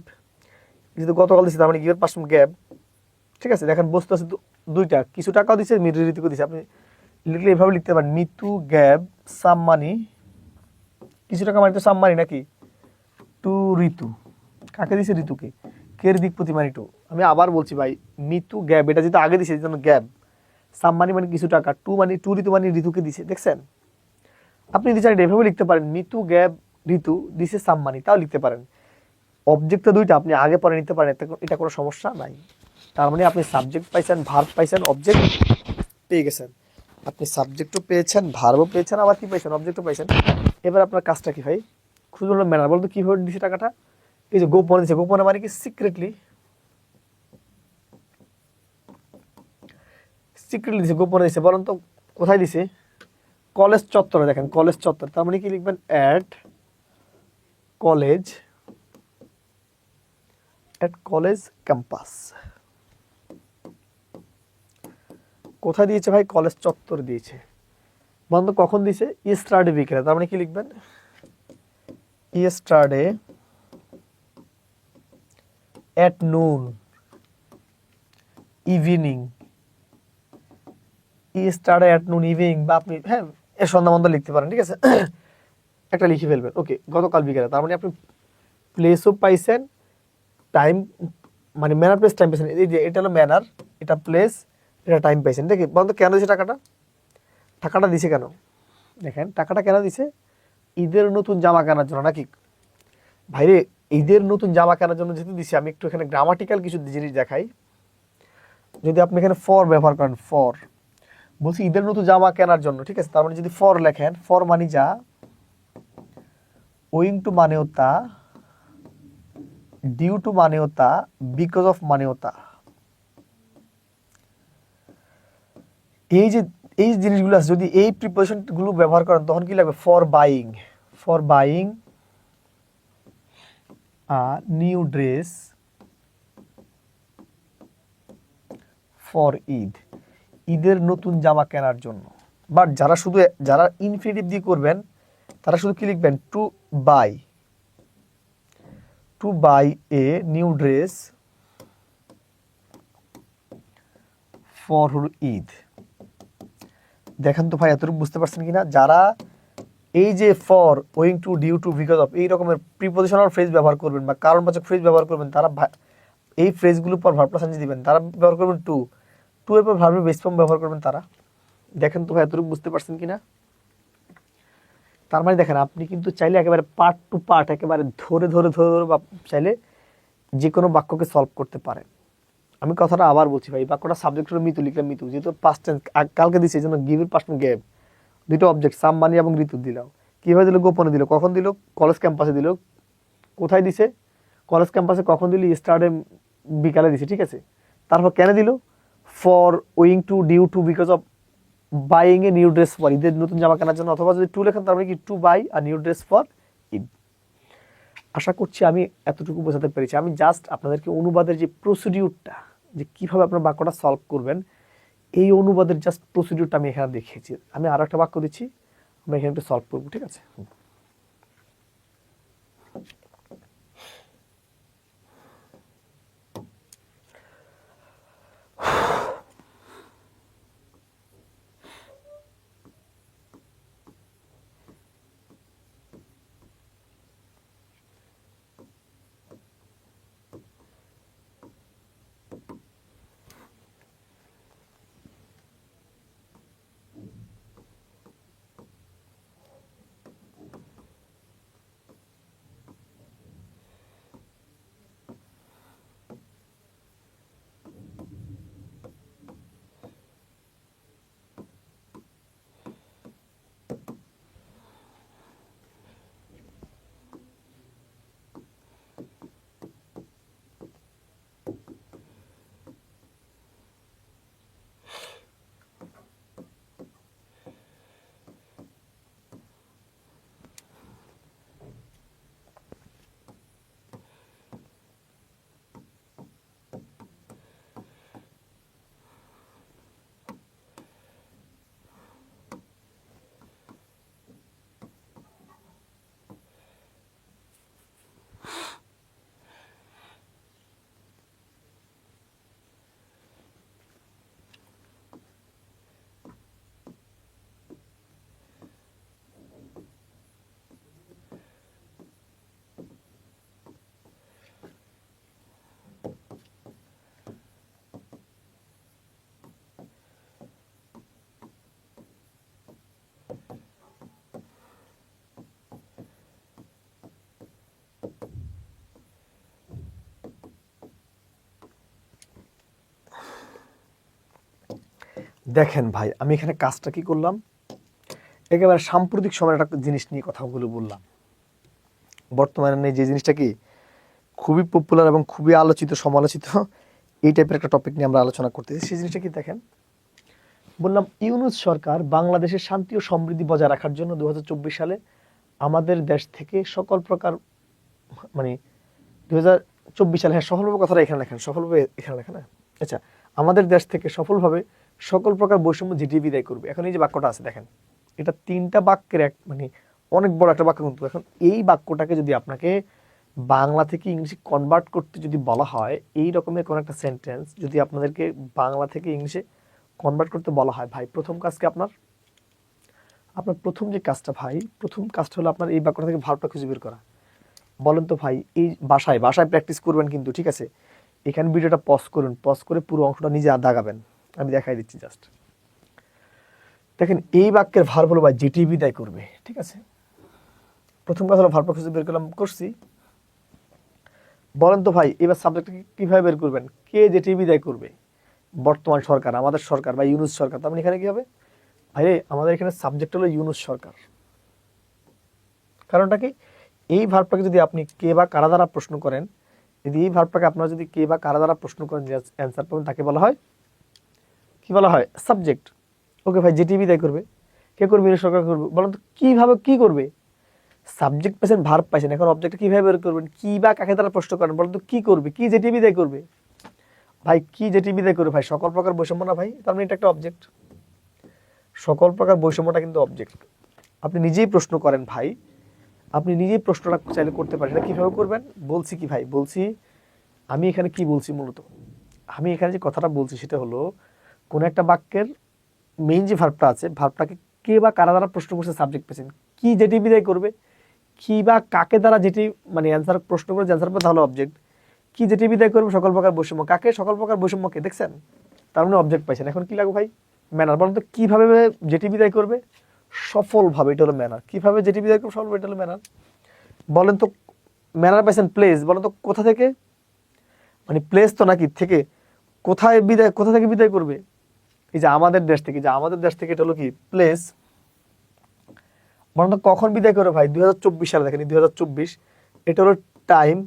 যেহেতু গতকাল দিচ্ছে তার মানে গিভের পাস্ট গ্যাব। ঠিক আছে, দেখেন বস্তু আছে দুইটা, কিছু টাকাও দিচ্ছে, ঋতুকে দিচ্ছে। আপনি লিখলে এভাবে লিখতে পারেন, মিতু গ্যাব সাম মানি, কিছু টাকা মানে তো সাম মানি নাকি, টু ঋতু। কাকে দিছে? ঋতুকে। কের দিক প্রতি মানে টু। আমি আবার বলছি ভাই, মিতু গ্যাব এটা যেহেতু আগে দিছে এই জন্য গ্যাব, সাম মানি মানে কিছু টাকা, টু ঋতু মানে ঋতুকে দিছে। দেখছেন, আপনি যদি চান এভাবে লিখতে পারেন, মিতু গ্যাব ঋতু দিছে সাম মানি, তাও লিখতে পারেন। অবজেক্টটা দুইটা, আপনি আগে পরে নিতে পারেন, এটা কোনো সমস্যা নাই। তার মানে আপনি সাবজেক্ট পাইছেন, ভার্ব পাইছেন, অবজেক্ট পেয়ে গেছেন। আপনি সাবজেক্টও পেয়েছেন, ভার্বও পেয়েছেন, আবার কি পাইছেন? অবজেক্টও পাইছেন। এবার আপনার কাজটা কি ভাই? খুঁজে হলো ম্যানার। বলতো কিভাবে দিছে টাকাটা? এই যে গোপনে দিছে, গোপনে মানে কি? সিক্রেটলি। সিক্রেটলি দিছে, গোপনে দিছে। বলেন তো কোথায় দিছে? কলেজ চত্বরে। দেখেন কলেজ চত্বর, তার মানে কি লিখবেন? College college campus. কোথায় দিয়েছে ভাই? কলেজ চত্বর দিয়েছে। বন্ধ কখন দিছে? ইয়েস্টারডে বিকেলে। তার মানে কি লিখবেন? ইয়েস্টারডে এট নুন, ইভিনিং। ইয়েস্টারডে এট নুন ইভিনিং, বা আপনি হ্যাঁ এর সন্ধ্যা মন্দ লিখতে পারেন। ঠিক আছে, একটা লিখে ফেলবেন। ওকে, গতকাল বিকেলে। তার মানে আপনি প্লেসও পাইছেন, টাইম মানে ম্যানার প্লেস টাইম পাইছেন। এই যে এটা হলো ম্যানার, এটা প্লেস, এটা টাইম পাইছেন। দেখি বন্ধ কেন দিছে টাকাটা? টাকাটা দিছে কেন? দেখেন টাকাটা কেন দিছে? ঈদের নতুন জামা কেনার জন্য নাকি? ভাইরে, ঈদের নতুন জামা কেনার জন্য যেহেতু দিছি, আমি একটু এখানে গ্রামাটিক্যাল কিছু জিনিস দেখাই। যদি আপনি এখানে ফর ব্যবহার করেন, ফর বলছি ঈদের নতুন জামা কেনার জন্য, ঠিক আছে, তার মানে যদি ফর লেখেন, ফর মানে যা, ওয়িং টু মানেও তা, ডিউ টু মানেও তা, বিকজ অফ মানেও তা। এই যে এই জিনিসগুলো আছে, যদি এই প্রিপোজিশন গুলো ব্যবহার করেন তখন কি লাগবে? For buying, for buying a new dress for Eid, ঈদের নতুন জামা কেনার জন্য। বাট যারা ইনফিনিটিভ দিয়ে করবেন তারা শুধু কি লিখবেন? To buy a new dress for Eid. দেখেন তো ভাই এতটুকু বুঝতে পারছেন কিনা? যারা এই যে for, owing to, due to, because of এই রকমের প্রিপোজিশনাল ফ্রেজ ব্যবহার করবেন বা কারণবাচক ফ্রেজ ব্যবহার করবেন, তারা এই ফ্রেজগুলোর পর ভার্ব প্লাস এনজি দিবেন। তারা ব্যবহার করবেন টু এর পর ভার্বের বেস ফর্ম ব্যবহার করবেন তারা। দেখেন তো ভাই এতটুকু বুঝতে পারছেন কিনা? তার মানে দেখেন আপনি কিন্তু চাইলে একেবারে পার্ট টু পার্ট একেবারে ধরে ধরে ধরে ধরে চাইলে যে কোনো বাক্যকে সলভ করতে পারেন। আমি কথাটা আবার বলছি ভাই, বাক্যটা সাবজেক্ট হলো মিতু, লিখলাম মিতু, যেহেতু পাস্ট টেন্স কালকে দিছে এই জন্য গিভের পাস্ট গেভ, দুটো অবজেক্ট সাম মানি এবং ঋতু দিল। কিভাবে দিল? গোপনে দিল। কখন দিল? কলেজ ক্যাম্পাসে দিল। কোথায় দিছে? কলেজ ক্যাম্পাসে। কখন দিল? স্টার্টে বিকালে দিছে। ঠিক আছে, তারপর কেন দিল? For, owing to, due to, because of buying a new dress for, ঈদের নতুন জামা কেনার জন্য। অথবা যদি টু লেখেন তার মানে কি? To buy a new dress for Eid. আশা করছি আমি এতটুকু বোঝাতে পেরেছি। আমি জাস্ট আপনাদেরকে অনুবাদের যে প্রসিডিউরটা, যে কিভাবে আপনার বাক্যটা সলভ করবেন, এই অনুবাদের জাস্ট প্রসিডিউরটা আমি এখানে দেখিয়েছি। আমি আরো একটা বাক্য দিচ্ছি, আমরা এখানে একটু সলভ করবো। ঠিক আছে, দেখেন ভাই, আমি এখানে কাজটা কি করলাম, একেবারে সাম্প্রতিক সময়ের একটা জিনিস নিয়ে কথাগুলো বললাম। বর্তমানে যে জিনিসটা কি খুবই পপুলার এবং খুবই আলোচিত সমালোচিত, এই টাইপের একটা টপিক নিয়ে আমরা আলোচনা করতেছি। সেই জিনিসটা কি দেখেন, বললাম ইউনূস সরকার বাংলাদেশের শান্তি ও সমৃদ্ধি বজায় রাখার জন্য 2024 সালে আমাদের দেশ থেকে সকল প্রকার, মানে 2024 সালে, হ্যাঁ সফলভাবে কথাটা এখানে লেখেন, সফলভাবে এখানে লেখেন, হ্যাঁ আচ্ছা, আমাদের দেশ থেকে সফলভাবে সকল প্রকার বৈষম্য ঝেঁটিয়ে বিদায় করবে। এখন এই যে বাক্যটা আছে দেখেন, এটা 3টা বাক্যের এক, মানে অনেক বড় একটা বাক্য কিন্তু। এখন এই বাক্যটাকে যদি আপনাকে বাংলা থেকে ইংলিশে কনভার্ট করতে যদি বলা হয়, এই রকমের কোন একটা সেন্টেন্স যদি আপনাদেরকে বাংলা থেকে ইংলিশে কনভার্ট করতে বলা হয়, ভাই প্রথম কাজকে আপনার আপনার প্রথম যে কাজটা ভাই, প্রথম কাজটা হলো আপনার এই বাক্যটা থেকে ভার্বটা খুঁজে বের করা। বলেন তো ভাই, এই বাসায় বাসায় প্র্যাকটিস করবেন কিন্তু, ঠিক আছে? এখানে ভিডিওটা পজ করুন, পজ করে পুরো অংশটা নিজে দাগাবেন, আমি দেখাই দিচ্ছি জাস্ট। দেখেন এই বাক্যের ভার্ব হলো ভাই যেটি বিদায় করবে, ঠিক আছে? প্রথম কথা হলো ভার্বটা খুঁজে বের করলাম, করছি। বলেন তো ভাই এবার সাবজেক্টটা কিভাবে বের করবেন? কে যেটি বিদায় করবে? বর্তমান সরকার, আমাদের সরকার বা ইউনূস সরকার। তার মানে এখানে কি হবে ভাই, আমাদের এখানে সাবজেক্ট হলো ইউনূস সরকার। কারণটা কি, এই ভার্বটাকে যদি আপনি কে বা কারা দ্বারা প্রশ্ন করেন, যদি এই ভার্বটাকে আপনারা যদি কে বা কারা দ্বারা প্রশ্ন করেন, যে অ্যান্সার পাবেন তাকে বলা হয় কি, বলা হয় সাবজেক্ট। ওকে ভাই, যেটি বিদায় করবে, কে করবে? ইউনূস সরকার করবে। বলেন তো কিভাবে কি করবে? সাবজেক্ট পাইছেন, ভার্ব পাইছেন, এখন অবজেক্টটা কিভাবে বের করবেন? কি বা কাকে দ্বারা প্রশ্ন করেন, বলেন তো কি করবে? কি যেটি বিদায় করবে ভাই, কি যেটি বিদায় করবে ভাই? সকল প্রকার বৈষম্য না ভাই, তার মানে এটা একটা অবজেক্ট। সকল প্রকার বৈষম্যটা কিন্তু অবজেক্ট। আপনি নিজেই প্রশ্ন করেন ভাই, আপনি নিজেই প্রশ্নটা চাইলে করতে পারেন। এটা কিভাবে করবেন বলছি কি ভাই, বলছি আমি এখানে কি বলছি মূলত, আমি এখানে যে কথাটা বলছি সেটা হলো কোন একটা বাক্যের মেইন যে ভার্বটা আছে, ভার্বটাকে কে বা কারা দ্বারা প্রশ্ন করছে, সাবজেক্ট পেয়েছেন, কি যেটি বিদায় করবে, কি বা কাকে দ্বারা যেটি, মানে অ্যান্সার প্রশ্ন করে যে অ্যান্সার পাবে তাহলে অবজেক্ট। কি যেটি বিদায় করবে, সকল প্রকার বৈষম্য, কাকে? সকল প্রকার বৈষম্যকে, দেখছেন? তার মানে অবজেক্ট পাইছেন। এখন কি লাগবে ভাই? ম্যানার। বলেন তো কিভাবে যেটি বিদায় করবে? সফলভাবে, এটা হলো ম্যানার। কিভাবে যেটি বিদায় করবে? সফলভাবে, এটা হলো ম্যানার। বলেন তো ম্যানার পাইছেন প্লেস, বলেন তো কোথা থেকে, মানে প্লেস তো নাকি থেকে, কোথায় বিদায়, কোথা থেকে বিদায় করবে? এই যে আমাদের দেশ থেকে, যে আমাদের দেশ থেকে, এটা হলো কি প্লেস। বলেন তো কখন বিদায় করবে ভাই? 2024 সালে, দেখেন 2024, এটা হলো টাইম।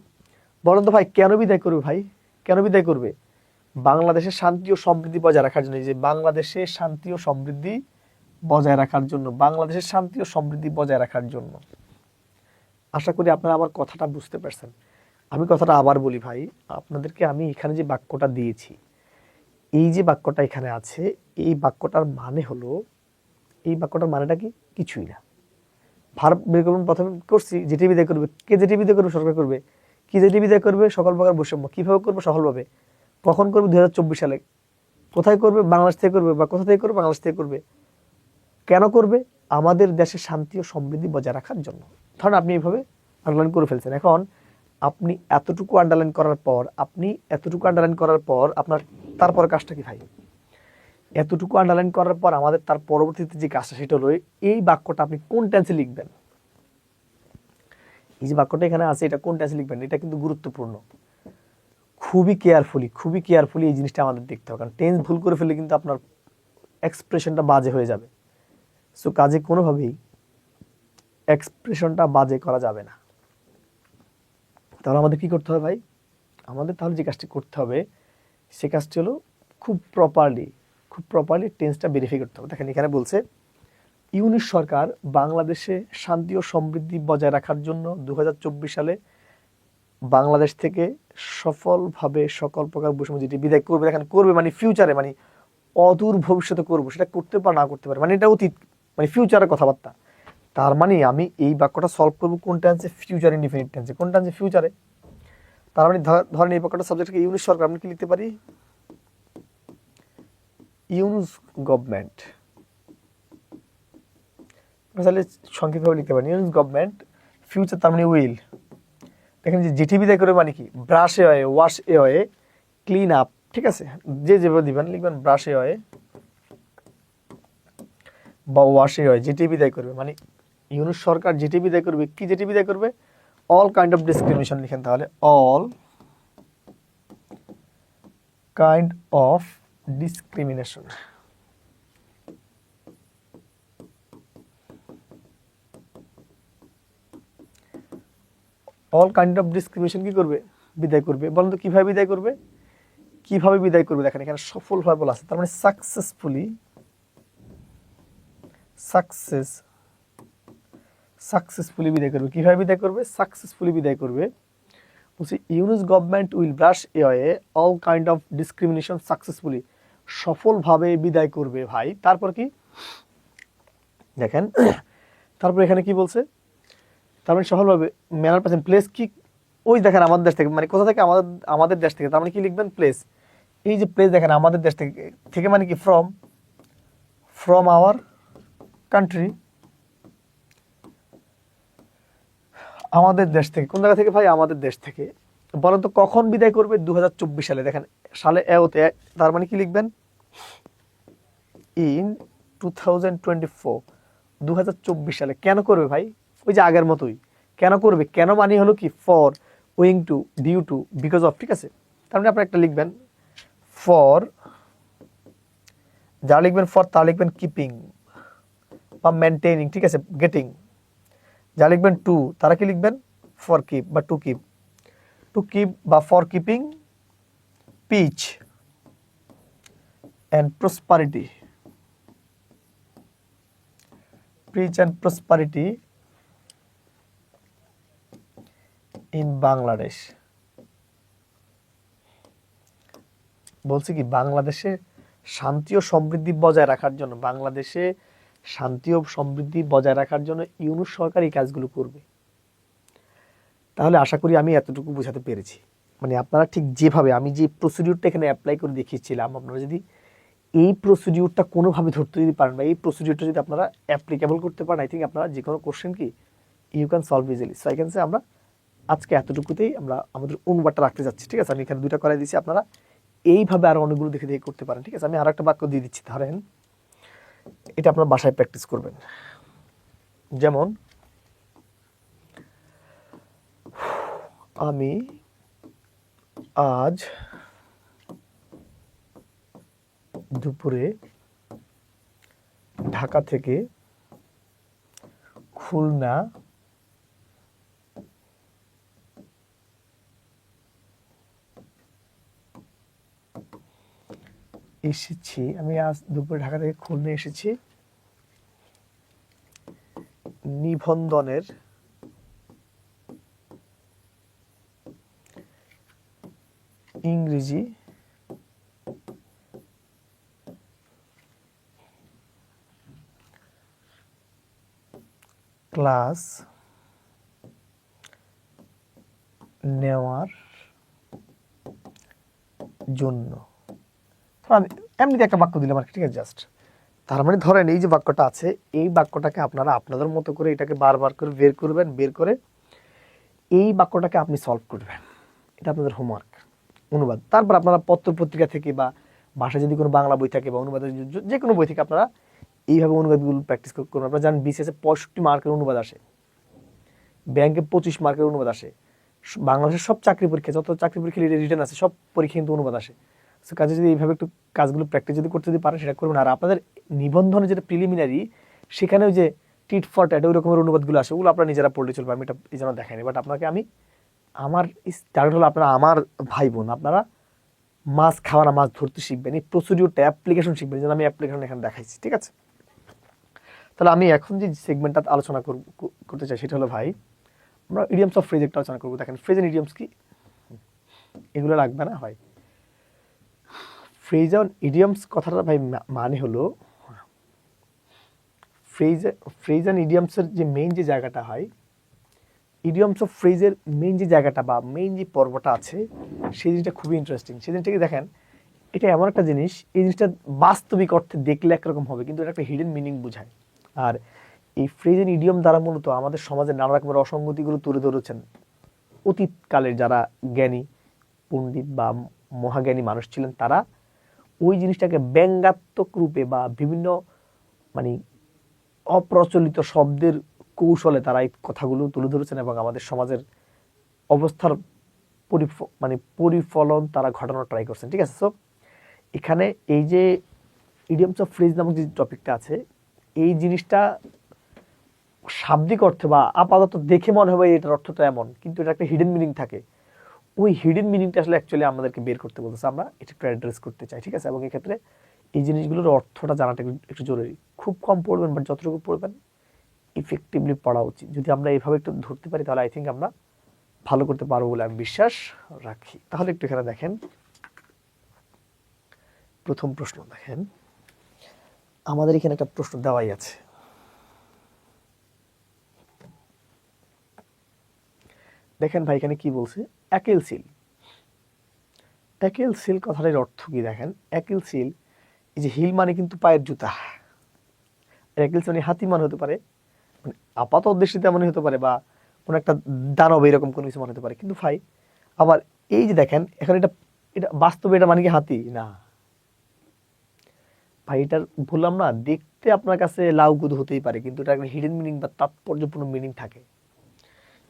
বলেন তো ভাই কেন বিদায় করবে ভাই? কেন বিদায় করবে? বাংলাদেশের শান্তি ও সমৃদ্ধি বজায় রাখার জন্য। এই যে বাংলাদেশের শান্তি ও সমৃদ্ধি বজায় রাখার জন্য, বাংলাদেশের শান্তি ও সমৃদ্ধি বজায় রাখার জন্য। আশা করি আপনারা আমার কথাটা বুঝতে পারছেন। আমি কথাটা আবার বলি ভাই, আপনাদেরকে আমি এখানে যে বাক্যটা দিয়েছি, এই যে বাক্যটা এখানে আছে, এই বাক্যটার মানে হলো, এই বাক্যটার মানেটা কি? কিছুই না। ভার্ব বের করবেন, প্রথমে করছি যেটি বিদায় করবে, কে যেটি বিদায় করবে? সরকার করবে। কি যেটি বিদায় করবে? সকল প্রকার বৈষম্য। কিভাবে করবে? সফলভাবে। কখন করবে? 2024 সালে। কোথায় করবে? বাংলাদেশ থেকে করবে। বা কোথা থেকে করবে? বাংলাদেশ থেকে করবে। কেন করবে? আমাদের দেশের শান্তি ও সমৃদ্ধি বজায় রাখার জন্য। ধরেন আপনি এইভাবে আন্ডারলাইন করে ফেলছেন। এখন আপনি এতটুকু আন্ডারলাইন করার পর, আপনার তারপর কাজটা কি ভাই? এতটুকু আন্ডারলাইন করার পর আমাদের তার পরবর্তীতে যে কাজটা, সেটা হলো এই বাক্যটা আপনি কোন টেন্সে লিখবেন। এই যে বাক্যটা এখানে আছে, এটা কোন টেন্সে লিখবেন, এটা কিন্তু গুরুত্বপূর্ণ। খুবই কেয়ারফুলি এই জিনিসটা আমাদের দেখতে হবে, কারণ টেন্স ভুল করে ফেললে কিন্তু আপনার এক্সপ্রেশনটা বাজে হয়ে যাবে। সো কাজে কোনোভাবেই এক্সপ্রেশনটা বাজে করা যাবে না। তাহলে আমাদের কি করতে হবে ভাই? আমাদের তাহলে যে কাজটি করতে হবে, সে কাজটি হলো খুব প্রপারলি টেন্সটা ভেরিফাই করতে হবে। দেখেন এখানে বলছে ইউনিশ সরকার বাংলাদেশে শান্তি ও সমৃদ্ধি বজায় রাখার জন্য 2024 সালে বাংলাদেশ থেকে সফলভাবে সকল প্রকার বৈষম্য যেটি বিদায় করবে। দেখেন করবে মানে ফিউচারে, মানে অদূর ভবিষ্যতে করবো, সেটা করতে পারে না করতে পারে, মানে এটা অতীত, মানে ফিউচারের কথাবার্তা। তার মানে আমি এই বাক্যটা সলভ করবো কোন টেন্সে? ফিউচার ইনডিফিনিট টেন্সে। কোন টেন্সে? ফিউচারে। তার মানে ধরেন এই বাক্যটা সাবজেক্টকে ইউনিশ সরকার, আমি কি লিখতে পারি? ইউনুস গভর্নমেন্ট। তাহলে সংক্ষিপ্তভাবে লিখতে পারি ইউনুস গভর্নমেন্ট। ফিউচার তার মানে উইল। দেখেন যে যেটি বিদায় করে মানে কি? Brush a way, wash a way, clean up, ঠিক আছে? যে যেভাবে দিবেন লিখবেন ব্রাশ এ ওয়ে বা ওয়াশ এ ওয়ে, যেটি বিদায় করবে মানে ইউনুস সরকার যেটি বিদায় করবে। কি যেটি বিদায় করবে? অল কাইন্ড অফ ডিসক্রিমিনেশন লিখেন তাহলে, all kind of discrimination. All kind of discrimination কি করবে, বিদায় করবে। বলেন তো কিভাবে বিদায় করবে, কিভাবে বিদায় করবে, দেখেন এখানে সফলভাবে বলা আছে, তার মানে সাকসেসফুলি বিদায় করবে। কিভাবে বিদায় করবে, সাকসেসফুলি বিদায় করবে। বলছি Yunus government will brush away all kind of discrimination successfully, সফলভাবে বিদায় করবে ভাই। তারপর কি দেখেন, তারপর এখানে কি বলছে, তার মানে সফলভাবে ম্যানার পাচ্ছেন প্লেস কি, ওই দেখেন আমাদের দেশ থেকে, মানে কোথা থেকে, আমাদের দেশ থেকে, তার মানে কি লিখবেন প্লেস। এই যে প্লেস দেখেন আমাদের দেশ থেকে, থেকে মানে কি ফ্রম আওয়ার কান্ট্রি, আমাদের দেশ থেকে। কোন জায়গা থেকে ভাই, আমাদের দেশ থেকে। বলেন তো কখন বিদায় করবে, 2024 সালে। দেখেন সালে এওতে, তার মানে কি লিখবেন ইন 2024 সালে। কেন করবে ভাই, ওই যে আগের মতোই কেন করবে, কেন মানে হলো কি for, owing to, due to, because of, ঠিক আছে। তার মানে আপনি একটা লিখবেন ফর, যা লিখবেন ফর তা লিখবেন কিপিং বা মেনটেনিং, ঠিক আছে, গেটিং। যা লিখবেন টু, তারা কি লিখবেন ফর কিপ বা টু কিপ, বা for keeping peace and prosperity, in Bangladesh. বলছি কি বাংলাদেশে শান্তি ও সমৃদ্ধি বজায় রাখার জন্য, বাংলাদেশে শান্তি ও সমৃদ্ধি বজায় রাখার জন্য ইউনূস সরকার এই কাজগুলো করবে। তাহলে আশা করি আমি এতটুকু বোঝাতে পেরেছি। মানে আপনারা ঠিক যেভাবে আমি যে প্রসিডিউরটা এখানে অ্যাপ্লাই করে দেখিয়েছিলাম, আপনারা যদি এই প্রসিডিউরটা কোনোভাবে ধরতে যদি পারেন, বা এই প্রসিডিউরটা যদি আপনারা অ্যাপ্লিকেবল করতে পারেন, আই থিঙ্ক আপনারা যে কোনো কোশ্চেন কি you can solve easily. So I can say আমরা আজকে এতটুকুতেই আমরা আমাদের অনুবাদটা রাখতে যাচ্ছি, ঠিক আছে। আমি এখানে দুইটা করাই দিচ্ছি, আপনারা এইভাবে আরো অনেকগুলো দেখে দেখে করতে পারেন, ঠিক আছে। আমি আর একটা বাক্য দিয়ে দিচ্ছি, ধরেন এটা আপনার বাসায় প্র্যাকটিস করবেন। যেমন আমি আজ দুপুরে ঢাকা থেকে খুলনা এসেছি, আমি আজ দুপুরে ঢাকা থেকে খুলনা এসেছি নিবন্ধনের ইংরেজি ক্লাস নেওয়ার জন্য। আমি এমনিতে একটা বাক্য দিলাম আর কি, ঠিক আছে, জাস্ট। তার মানে ধরেন এই যে বাক্যটা আছে, এই বাক্যটাকে আপনারা আপনাদের মতো করে এটাকে বারবার করে বের করবেন, বের করে এই বাক্যটাকে আপনি সলভ করবেন। এটা আপনাদের হোমওয়ার্ক, অনুবাদ। তারপর আপনারা পত্র পত্রিকা থেকে বা ভাষায় যদি কোনো বাংলা বই থাকে বা অনুবাদের যে কোনো বই থেকে আপনারা এইভাবে অনুবাদগুলো প্র্যাকটিস করবেন। আপনারা জানেন বিসিএসে 65 মার্কের অনুবাদ আসে, ব্যাংকে 25 মার্কের অনুবাদ আসে, বাংলাদেশের সব চাকরি পরীক্ষা, যত চাকরি পরীক্ষা রিটার্ন আছে সব পরীক্ষা কিন্তু অনুবাদ আসে। সো কাজে যদি এইভাবে একটু কাজগুলো প্র্যাকটিস যদি করতে পারেন সেটা করবেন। আর আপনাদের নিবন্ধনে যেটা প্রিলিমিনারি, সেখানেও যে টিট ফর ট্যাট ওই রকমের অনুবাদগুলো আসে, ওগুলো আপনারা নিজেরা পড়লে চলবে, আমি এটা এই জন্য দেখাইনি। বাট আপনাকে আমি আমার টার্গেট হলো আপনারা আমার ভাই বোন, আপনারা মাছ খাওয়া না মাছ ধরতে শিখবেন, এই প্রসিডিউরটা অ্যাপ্লিকেশন শিখবেন, যেন আমি অ্যাপ্লিকেশন এখানে দেখাইছি, ঠিক আছে। তাহলে আমি এখন যে সেগমেন্টটা আলোচনা করতে চাই সেটা হলো ভাই, আমরা ইডিয়ামস অফ ফ্রেজ একটা আলোচনা করবো। দেখেন ফ্রেজ এন্ড ইডিয়ামস কি, এগুলো লাগবে না ভাই। ফ্রেজ অ্যান্ড ইডিয়ামস কথাটা ভাই মানে হলো ফ্রেজ অ্যান্ড ইডিয়ামসের যে মেইন যে জায়গাটা হয়, ইডিয়ামস অফ ফ্রেজের মেইন যে জায়গাটা বা মেইন যে পর্বটা আছে, সেই জিনিসটা খুবই ইন্টারেস্টিং। সেই জিনিসটাকে দেখেন, এটা এমন একটা জিনিস, এই জিনিসটা বাস্তবিক অর্থে দেখলে একরকম হবে, কিন্তু এটা একটা হিডেন মিনিং বোঝায়। আর এই ফ্রেজ অ্যান্ড ইডিয়ম দ্বারা মূলত আমাদের সমাজের নানা রকমের অসঙ্গতিগুলো তুলে ধরেছেন অতীতকালের যারা জ্ঞানী পণ্ডিত বা মহাজ্ঞানী মানুষ ছিলেন, তারা ওই জিনিসটাকে ব্যঙ্গাত্মক রূপে বা বিভিন্ন মানে অপ্রচলিত শব্দের কৌশলে তারা এই কথাগুলো তুলে ধরেছেন এবং আমাদের সমাজের অবস্থার পরিফলন তারা ঘটানোর ট্রাই করছেন, ঠিক আছে। সো এখানে এই যে ইডিয়মস অফ ফ্রেজ নামক যে টপিকটা আছে, এই জিনিসটা শাব্দিক অর্থে বা আপাতত দেখে মনে হবে এটার অর্থটা এমন, কিন্তু এটা একটা হিডেন মিনিং থাকে। ওই হিডেন মিনিংটা আসলে অ্যাকচুয়ালি আমাদেরকে বের করতে বলতেছে, আমরা এটা একটু অ্যাড্রেস করতে চাই, ঠিক আছে? এবং এক্ষেত্রে এই জিনিসগুলোর অর্থটা জানাটা একটু জরুরি। খুব কম পড়বেন, বাট যতটুকু পড়বেন ইফেক্টিভলি পড়া উচিত। যদি আমরা এইভাবে একটু ধরতে পারি তাহলে আই থিঙ্ক আমরা ভালো করতে পারবো বলে আমি বিশ্বাস রাখি। তাহলে একটু এখানে দেখেন, প্রথম প্রশ্ন দেখেন, আমাদের এখানে একটা প্রশ্ন দেওয়াই আছে। দেখেন ভাই এখানে কি বলছে, একেল সিল। একেল সিল কথাটার অর্থ কি দেখেন, একেল সিল, এই যে হিল মানে কিন্তু পায়ের জুতা, একেল সিল মানে হাতি মানে হতে পারে, মানে আপাত উদ্দেশ্যে তেমনই হতে পারে, বা কোনো একটা দানব এরকম কোনো কিছু মনে হতে পারে। কিন্তু ভাই আবার এই যে দেখেন এখন এটা, এটা বাস্তবে এটা মানে কি হাতি না ভাই, এটার বললাম না, দেখতে আপনার কাছে লাউ গুদু হতেই পারে, কিন্তু এটা একটা হিডেন মিনিং বা তাৎপর্যপূর্ণ মিনিং থাকে।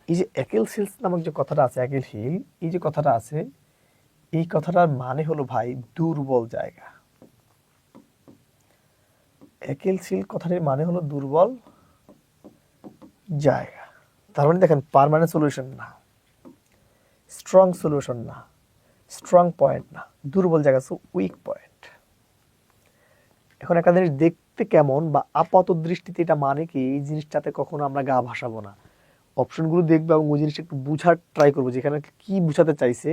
এই যে একেল সিলস নামক যে কথাটা আছে, একেল হিল, এই যে কথাটা আছে, এই কথাটার মানে হলো ভাই দুর্বল জায়গা। একেল সিল কথাটির মানে হলো দুর্বল জায়গা। তার মানে দেখেন পার্মানেন্ট সলিউশন না, স্ট্রং সলিউশন না, স্ট্রং পয়েন্ট না, দুর্বল জায়গা, সো উইক পয়েন্ট। এখন একটা জিনিস দেখতে কেমন বা আপাত দৃষ্টিতে এটা মানে কি, এই জিনিসটাতে কখনো আমরা গা ভাসাবো না, অপশনগুলো দেখবো এবং ওই জিনিসটা একটু বুঝার ট্রাই করবো, যেখানে কি বুঝাতে চাইছে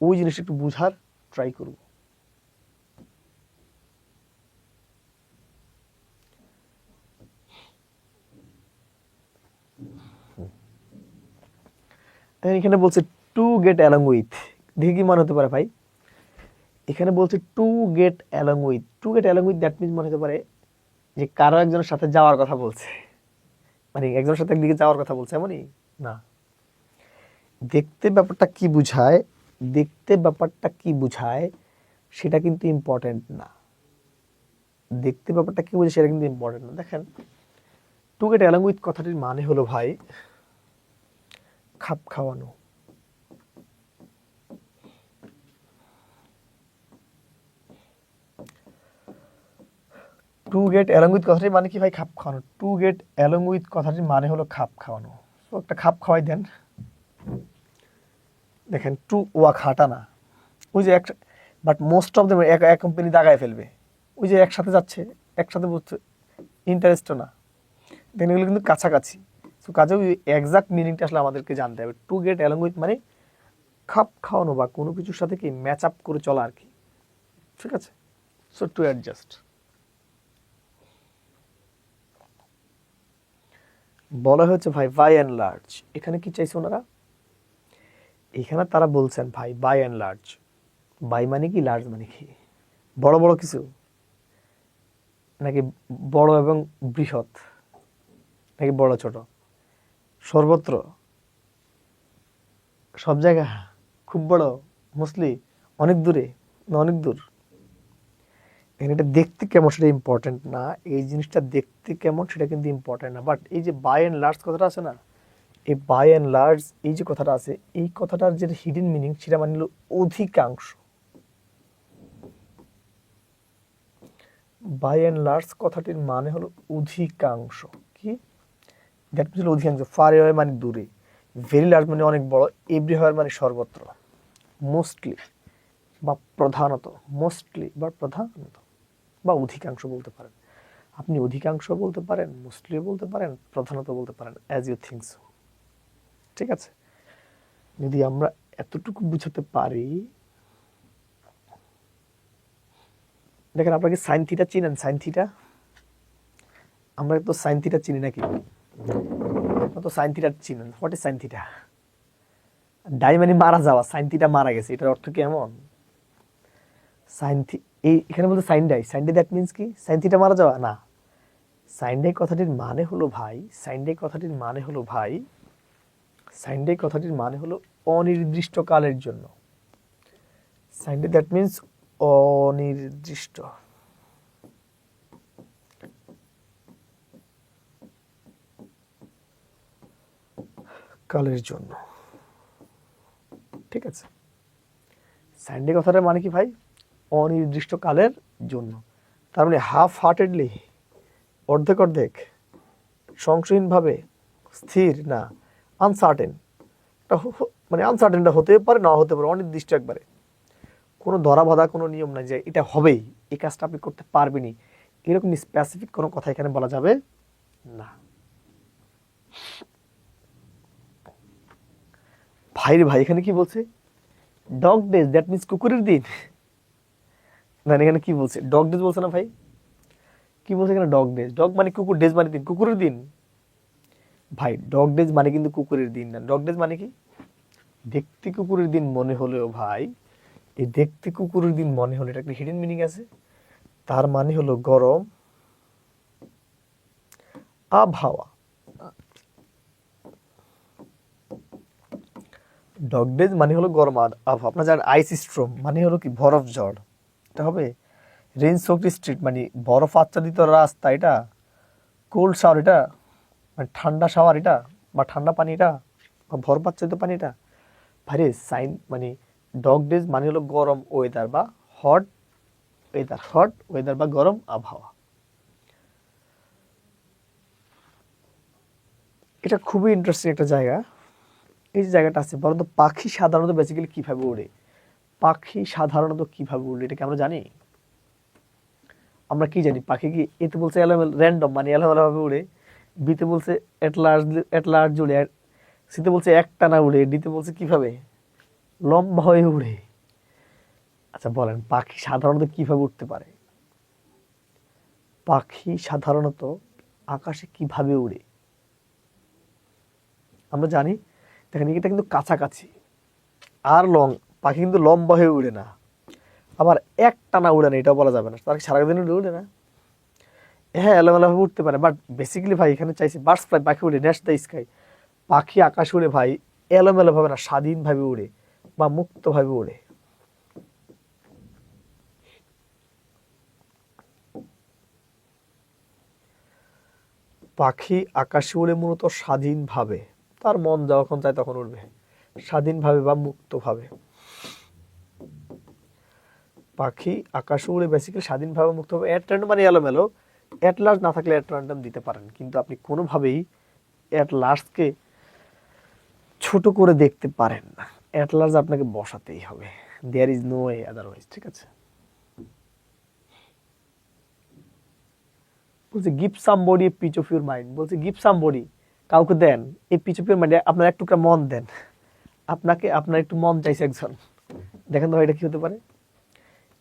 ওই জিনিসটা একটু বুঝার ট্রাই করবো। এখানে বলছে টু গেট অ্যালং উইথ, দেখে কি মনে হতে পারে ভাই, এখানে বলছে to get along with, to get along with that means মনে হতে পারে যে কারো একজনের সাথে যাওয়ার কথা বলছে, মানে একজনের সাথে একদিকে যাওয়ার কথা বলছে, এমনই না। দেখতে ব্যাপারটা কি বুঝায়, দেখতে ব্যাপারটা কি বুঝায় সেটা কিন্তু ইম্পর্টেন্ট না, দেখতে ব্যাপারটা কি বুঝে সেটা কিন্তু ইম্পর্টেন্ট না। দেখেন টু গেট অ্যালং উইথ কথাটির মানে হলো ভাই খাপ খাওয়ানো। টু গেট অ্যালং উইথ কথাটির মানে কি ভাই, খাপ খাওয়ানো। টু গেট অ্যালং উইথ কথাটির মানে হলো খাপ খাওয়ানো। তো একটা খাপ খাওয়াই দেন। দেখেন টু ওয়াক হাঁটা না, ওই যে এক, বাট মোস্ট অফ দ্য এক কোম্পানি দাগায় ফেলবে, ওই যে একসাথে যাচ্ছে একসাথে বুঝছে, ইন্টারেস্টও না, দেন এগুলো কিন্তু কাছাকাছি। সো কাজে ওই এক্সাক্ট মিনিংটা আসলে আমাদেরকে জানতে হবে। টু গেট অ্যালং উইথ মানে খাপ খাওয়ানো বা কোনো কিছুর সাথে কি ম্যাচ আপ করে চলা আর কি, ঠিক আছে? So to adjust. বলা হয়েছে ভাই বাই অ্যান্ড লার্জ, এখানে কি চাইছে ওনারা, এখানে তারা বলছেন ভাই বাই অ্যান্ড লার্জ, বাই মানে কি, লার্জ মানে কি, বড় বড় কিছু নাকি বড় এবং বৃহৎ, নাকি বড় ছোট, সর্বত্র, সব জায়গা, খুব বড়, মোস্টলি, অনেক দূরে না অনেক দূর। এখানে এটা দেখতে কেমন সেটা ইম্পর্টেন্ট না, এই জিনিসটা দেখতে কেমন সেটা কিন্তু ইম্পর্টেন্ট না, বাট এই যে বাই অ্যান্ড লার্জ কথাটা আছে না, এই বাই অ্যান্ড লার্জ এই যে কথাটা আছে, এই কথাটার যে হিডেন মিনিং সেটা মানে হলো অধিকাংশ। বাই অ্যান্ড লার্জ কথাটির মানে হলো অধিকাংশ, কি দ্যাট মিনস অধিকাংশ, ফার অ্যাওয়ে মানে দূরে, ভেরি লার্জ মানে অনেক বড়, এভরিহোয়ার মানে সর্বত্র, মোস্টলি বা প্রধানত, মোস্টলি বা প্রধানত বা অধিকাংশ বলতে পারেন, আপনি অধিকাংশ বলতে পারেন, মোস্টলি বলতে পারেন, প্রধানত বলতে পারেন, অ্যাজ ইউ থিঙ্ক সো, ঠিক আছে? যদি আমরা এতটুকু বুঝাতে পারি, দেখেন আপনাকে সাইন থিটা চিনেন, সাইন থিটা, আমরা তো সাইন থিটা চিনি নাকি, আপনার তো সাইন থিটা চিনেন, what is sine theta, die মানে মারা যাওয়া, সাইন থিটা মারা গেছে, এটার অর্থ কি এমন, সাইন থি, এই এখানে বলতে sine die, sine die that means কি, সাইন থিটা মারা যাওয়া না, সাইন ডাই কথাটির মানে হলো ভাই, সাইন ডাই কথাটির মানে হলো ভাই, সাইন ডাই কথাটির মানে হলো অনির্দিষ্ট কালের জন্য, সাইন ডাই দ্যাট মিনস অনির্দিষ্ট কালের জন্য, ঠিক আছে? সাইন ডাই কথাটার মানে কি ভাই, অনির্দিষ্ট কালের জন্য, তার মানে হাফ হার্টেডলি, অর্ধেক অর্ধেক, সংশয়হীনভাবে, স্থির না, আনসার্টেন, মানে আনসার্টেনটা হতে পারে না হতে পারে, অনির্দিষ্ট একবারে, কোনো ধরা বাঁধা কোনো নিয়ম নাই যে এটা হবেই, এই কাজটা আপনি করতে পারবেনই, এরকম স্পেসিফিক কোনো কথা এখানে বলা যাবে না। ভাই রে ভাই, এখানে কি বলছে? ডগ ডেজ, দ্যাট মিনস কুকুরের দিন। না এখানে কি বলছে? ডগ ডেজ বলছে না ভাই? কি বলছে এখানে? ডগ ডেজ, ডগ মানে কুকুর, ডেজ মানে দিন, কুকুরের দিন। ভাই ডগ ডেজ মানে কিন্তু কুকুরের দিন না, ডগ ডেজ মানে কি? দেখতে কুকুরের দিন মনে হলেও ভাই, এই দেখতে কুকুরের দিন মনে হলে এটা একটা হিডেন মিনিং আছে। তার মানে হলো গরম আবহাওয়া। ডগ ডেজ মানে হলো গরম আবহাওয়া। আপনার জানেন আইস স্ট্রম মানে হলো কি? বরফ ঝড়। এটা হবে রেন সোকড স্ট্রিট মানে বরফ আচ্ছাদিত রাস্তা, এটা কোল্ড শাওয়ার, এটা মানে ঠান্ডা শাওয়ার, এটা বা ঠান্ডা পানি, এটা বা বরফ আচ্ছাদিত পানি, এটা ভাইরে সাইন মানে ডগ ডেজ মানে হলো গরম ওয়েদার বা হট ওয়েদার, হট ওয়েদার বা গরম আবহাওয়া। এটা খুবই ইন্টারেস্টিং একটা জায়গা। এই যে জায়গাটা আছে, বরং তো পাখি সাধারণত বেসিক্যালি কিভাবে ওড়ে? পাখি সাধারণত কিভাবে উড়ে এটা কি আমরা জানি? আমরা কি জানি? পাখি কি এতে বলছে এলোমেলো, র্যান্ডম মানে এলোমেলো ভাবে উড়ে, বিতে বলছে এট লার্জ উড়ে, সিতে বলছে একটানা উড়ে, ডিতে বলছে কিভাবে? লম্বা হয়ে উড়ে। আচ্ছা বলেন, পাখি সাধারণত কিভাবে উঠতে পারে? পাখি সাধারণত আকাশে কিভাবে উড়ে আমরা জানি। দেখেন এটা কিন্তু কাছাকাছি আর লং, পাখি কিন্তু লম্বা হয়ে উড়ে না, আবার একটানা উড়ে না, এটাও বলা যাবে না। তার সারাদিন উড়ে না, হ্যাঁ এলোমেলোভাবে উঠতে পারে, বাট বেসিক্যালি ভাই এখানে চাইছে বার্ডস ফ্লাই, পাখি উড়ে, নেস্ট দ্য স্কাই, পাখি আকাশ উড়ে ভাই এলোমেলোভাবে না, স্বাধীনভাবে উড়ে বা মুক্তভাবে উড়ে। পাখি আকাশে উড়ে মূলত স্বাধীনভাবে, তার মন যখন চায় তখন উড়বে, স্বাধীনভাবে বা মুক্তভাবে। পাখি আকাশে উড়ে বেসিক্যালি স্বাধীনভাবে মুক্তভাবে, এট র্যান্ডম মানে এলোমেলো, এট লার্জ না থাকলে এট র্যান্ডম দিতে পারেন, কিন্তু আপনি কোনোভাবেই এট লার্জকে ছোট করে দেখতে পারেন না, এট লার্জ আপনাকে বসাতেই হবে, there is no way otherwise. ঠিক আছে, বলছে give somebody a piece of your mind, বলছে গিভ সামবডি, কাউকে দেন, এই পিচ অফ ইউর মাইন্ড, আপনার এক টুকরা মন দেন, আপনাকে, আপনার একটু মন চাইছে একজন, দেখেন তো ভাই এটা কি হতে পারে?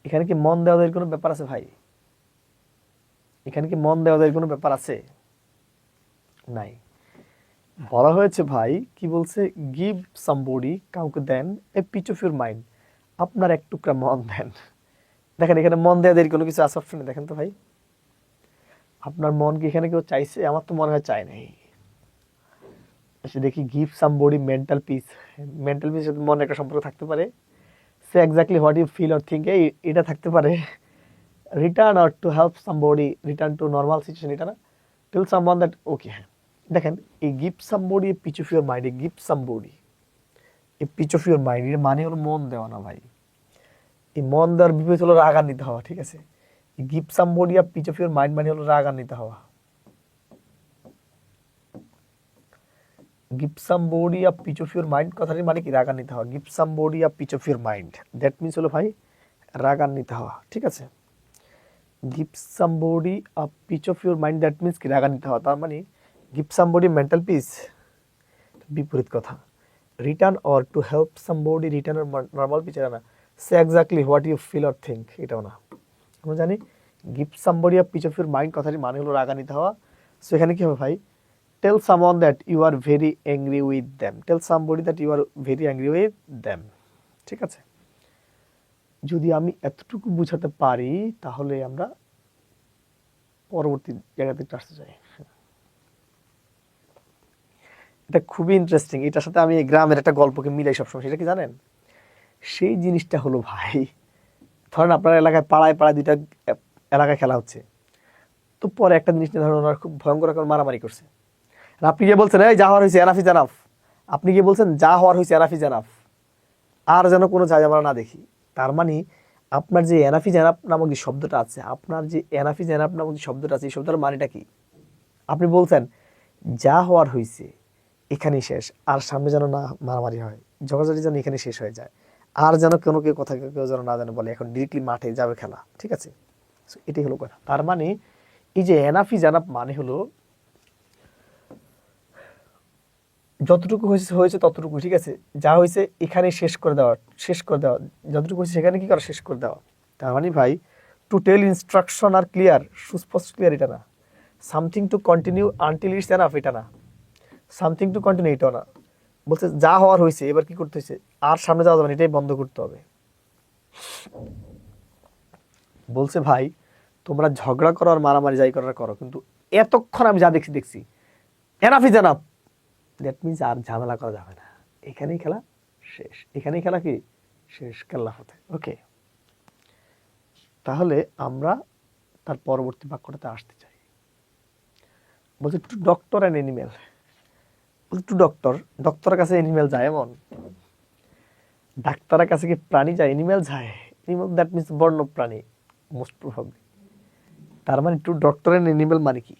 এখানে কি মন দেওয়ার কোনো ব্যাপার আছে ভাই? এখানে কি মন দেওয়ার কোনো ব্যাপার আছে? নাই। বলা হয়েছে ভাই, কি বলছে? গিভ সামবডি, কাউকে দেন, এ পিচ অফ ইউর মাইন্ড, আপনার এক টুকরা মন দেন। দেখেন এখানে মন দেওয়ার কোনো কিছু আছে অপশনে, দেখেন তো ভাই, আপনার মন কি এখানে কেউ চাইছে? আমার তো মনে হয় চায় নাই। এসে দেখি give somebody mental peace, mental পিসের সাথে মনে একটা সম্পর্ক থাকতে পারে, সে exactly what you feel or think, এটা থাকতে পারে। Return or to help somebody return to normal situation, এটা না, টেল সামওয়ান দ্যাট, ওকে হ্যাঁ। দেখেন এই give somebody a piece of your mind, give somebody a piece of your mind, এর মানে হলো মন দেওয়া না ভাই, এই মন দেওয়ার বিপরীত হলো রাগান্বিত হওয়া। ঠিক আছে, give somebody a piece of your mind মানে হলো রাগান্বিত হওয়া। Give somebody a piece of your mind কথাটির মানে কি? রাগান্বিত হওয়া। Give somebody a piece of your mind, that means হলো ভাই রাগান্বিত হওয়া। ঠিক আছে, give somebody a piece of your mind, that means কি? রাগান্বিত হওয়া। তার মানে গিভ সামবডি মেন্টাল পিস, বিপরীত কথা। Return or to help somebody return normal peace, না, সে exactly what you feel or think, এটাও না। আমরা জানি give somebody a piece of your mind কথাটির মানে হলো রাগান্বিত হওয়া। সো এখানে কি হবে ভাই? Tell someone that you are very angry with them, tell somebody that you are very angry with them. ঠিক আছে, যদি আমি এতটুকু বুঝাতে পারি তাহলে আমরা পরবর্তী জায়গাতে একটু আসতে চাই। এটা খুবই ইন্টারেস্টিং, এটার সাথে আমি গ্রামের একটা গল্পকে মিলাই সবসময়। সেটা কি জানেন? সেই জিনিসটা হলো ভাই, ধরেন আপনার এলাকায় পাড়ায় পাড়ায় দুইটা এলাকায় খেলা হচ্ছে, তো পরে একটা জিনিস নিয়ে ধরেন ওনারা খুব ভয়ঙ্কর রকম মারামারি করছে, আর আপনি গিয়ে বলছেন এই যা হওয়ার হয়েছে এনাফ ইজ এনাফ, আপনি গিয়ে বলছেন যা হওয়ার হয়েছে এনাফ ইজ এনাফ, আর যেন কোনো চাই আমরা না দেখি। তার মানে আপনার যে এনাফ ইজ এনাফ নামক যে শব্দটা আছে, আপনার যে এনাফ ইজ এনাফ নামক যে শব্দটা আছে, এই শব্দটার মানেটা কি? আপনি বলছেন যা হওয়ার হয়েছে এখানেই শেষ, আর সামনে যেন না মারামারি হয়, ঝগড়াঝাটি যেন এখানে শেষ হয়ে যায়, আর যেন কোনো কেউ কথা কেউ যেন না জানে বলে এখন ডিরেক্টলি মাঠে যাবে খেলা, ঠিক আছে? এটাই হলো কথা। তার মানে এই যে এনাফ ইজ এনাফ মানে হলো যতটুকু হয়েছে হয়েছে ততটুকু, ঠিক আছে? যা হয়েছে এখানে শেষ করে দেওয়া, যতটুকু হয়েছে সেখানে কি করা, শেষ করে দেওয়া। তার মানে ভাই to tell instruction are clear, সুস্পষ্ট ক্লিয়ার এটা না। Something to continue until it's enough এটা না। সামথিং টু কন্টিনিউ এটাও না। বলছে যা হওয়ার হয়েছে এবার কি করতে হয়েছে, আর সামনে যাওয়া যাবে না, এটাই বন্ধ করতে হবে। বলছে ভাই তোমরা ঝগড়া করো আর মারামারি যাই করার করো, কিন্তু এতক্ষণ আমি যা দেখছি enough is enough, that means আর ঝামেলা করা যাবে না, এখানেই খেলা শেষ, এখানেই খেলা কি শেষ, খেলা হতে। ওকে, তাহলে আমরা তার পরবর্তী বাক্যটাতে আসতে চাই। বলছে টু ডক্টর অ্যান্ড এনিম্যাল, বলছে টু ডক্টর, ডক্টরের কাছে এনিম্যাল যায়, এমন ডাক্তারের কাছে কি প্রাণী যায়, এনিম্যাল যায়? এনিম্যাল দ্যাট মিনস বন্য প্রাণী মোস্ট প্রবাবলি। তার মানে টু ডক্টর অ্যান্ড এনিম্যাল মানে কি?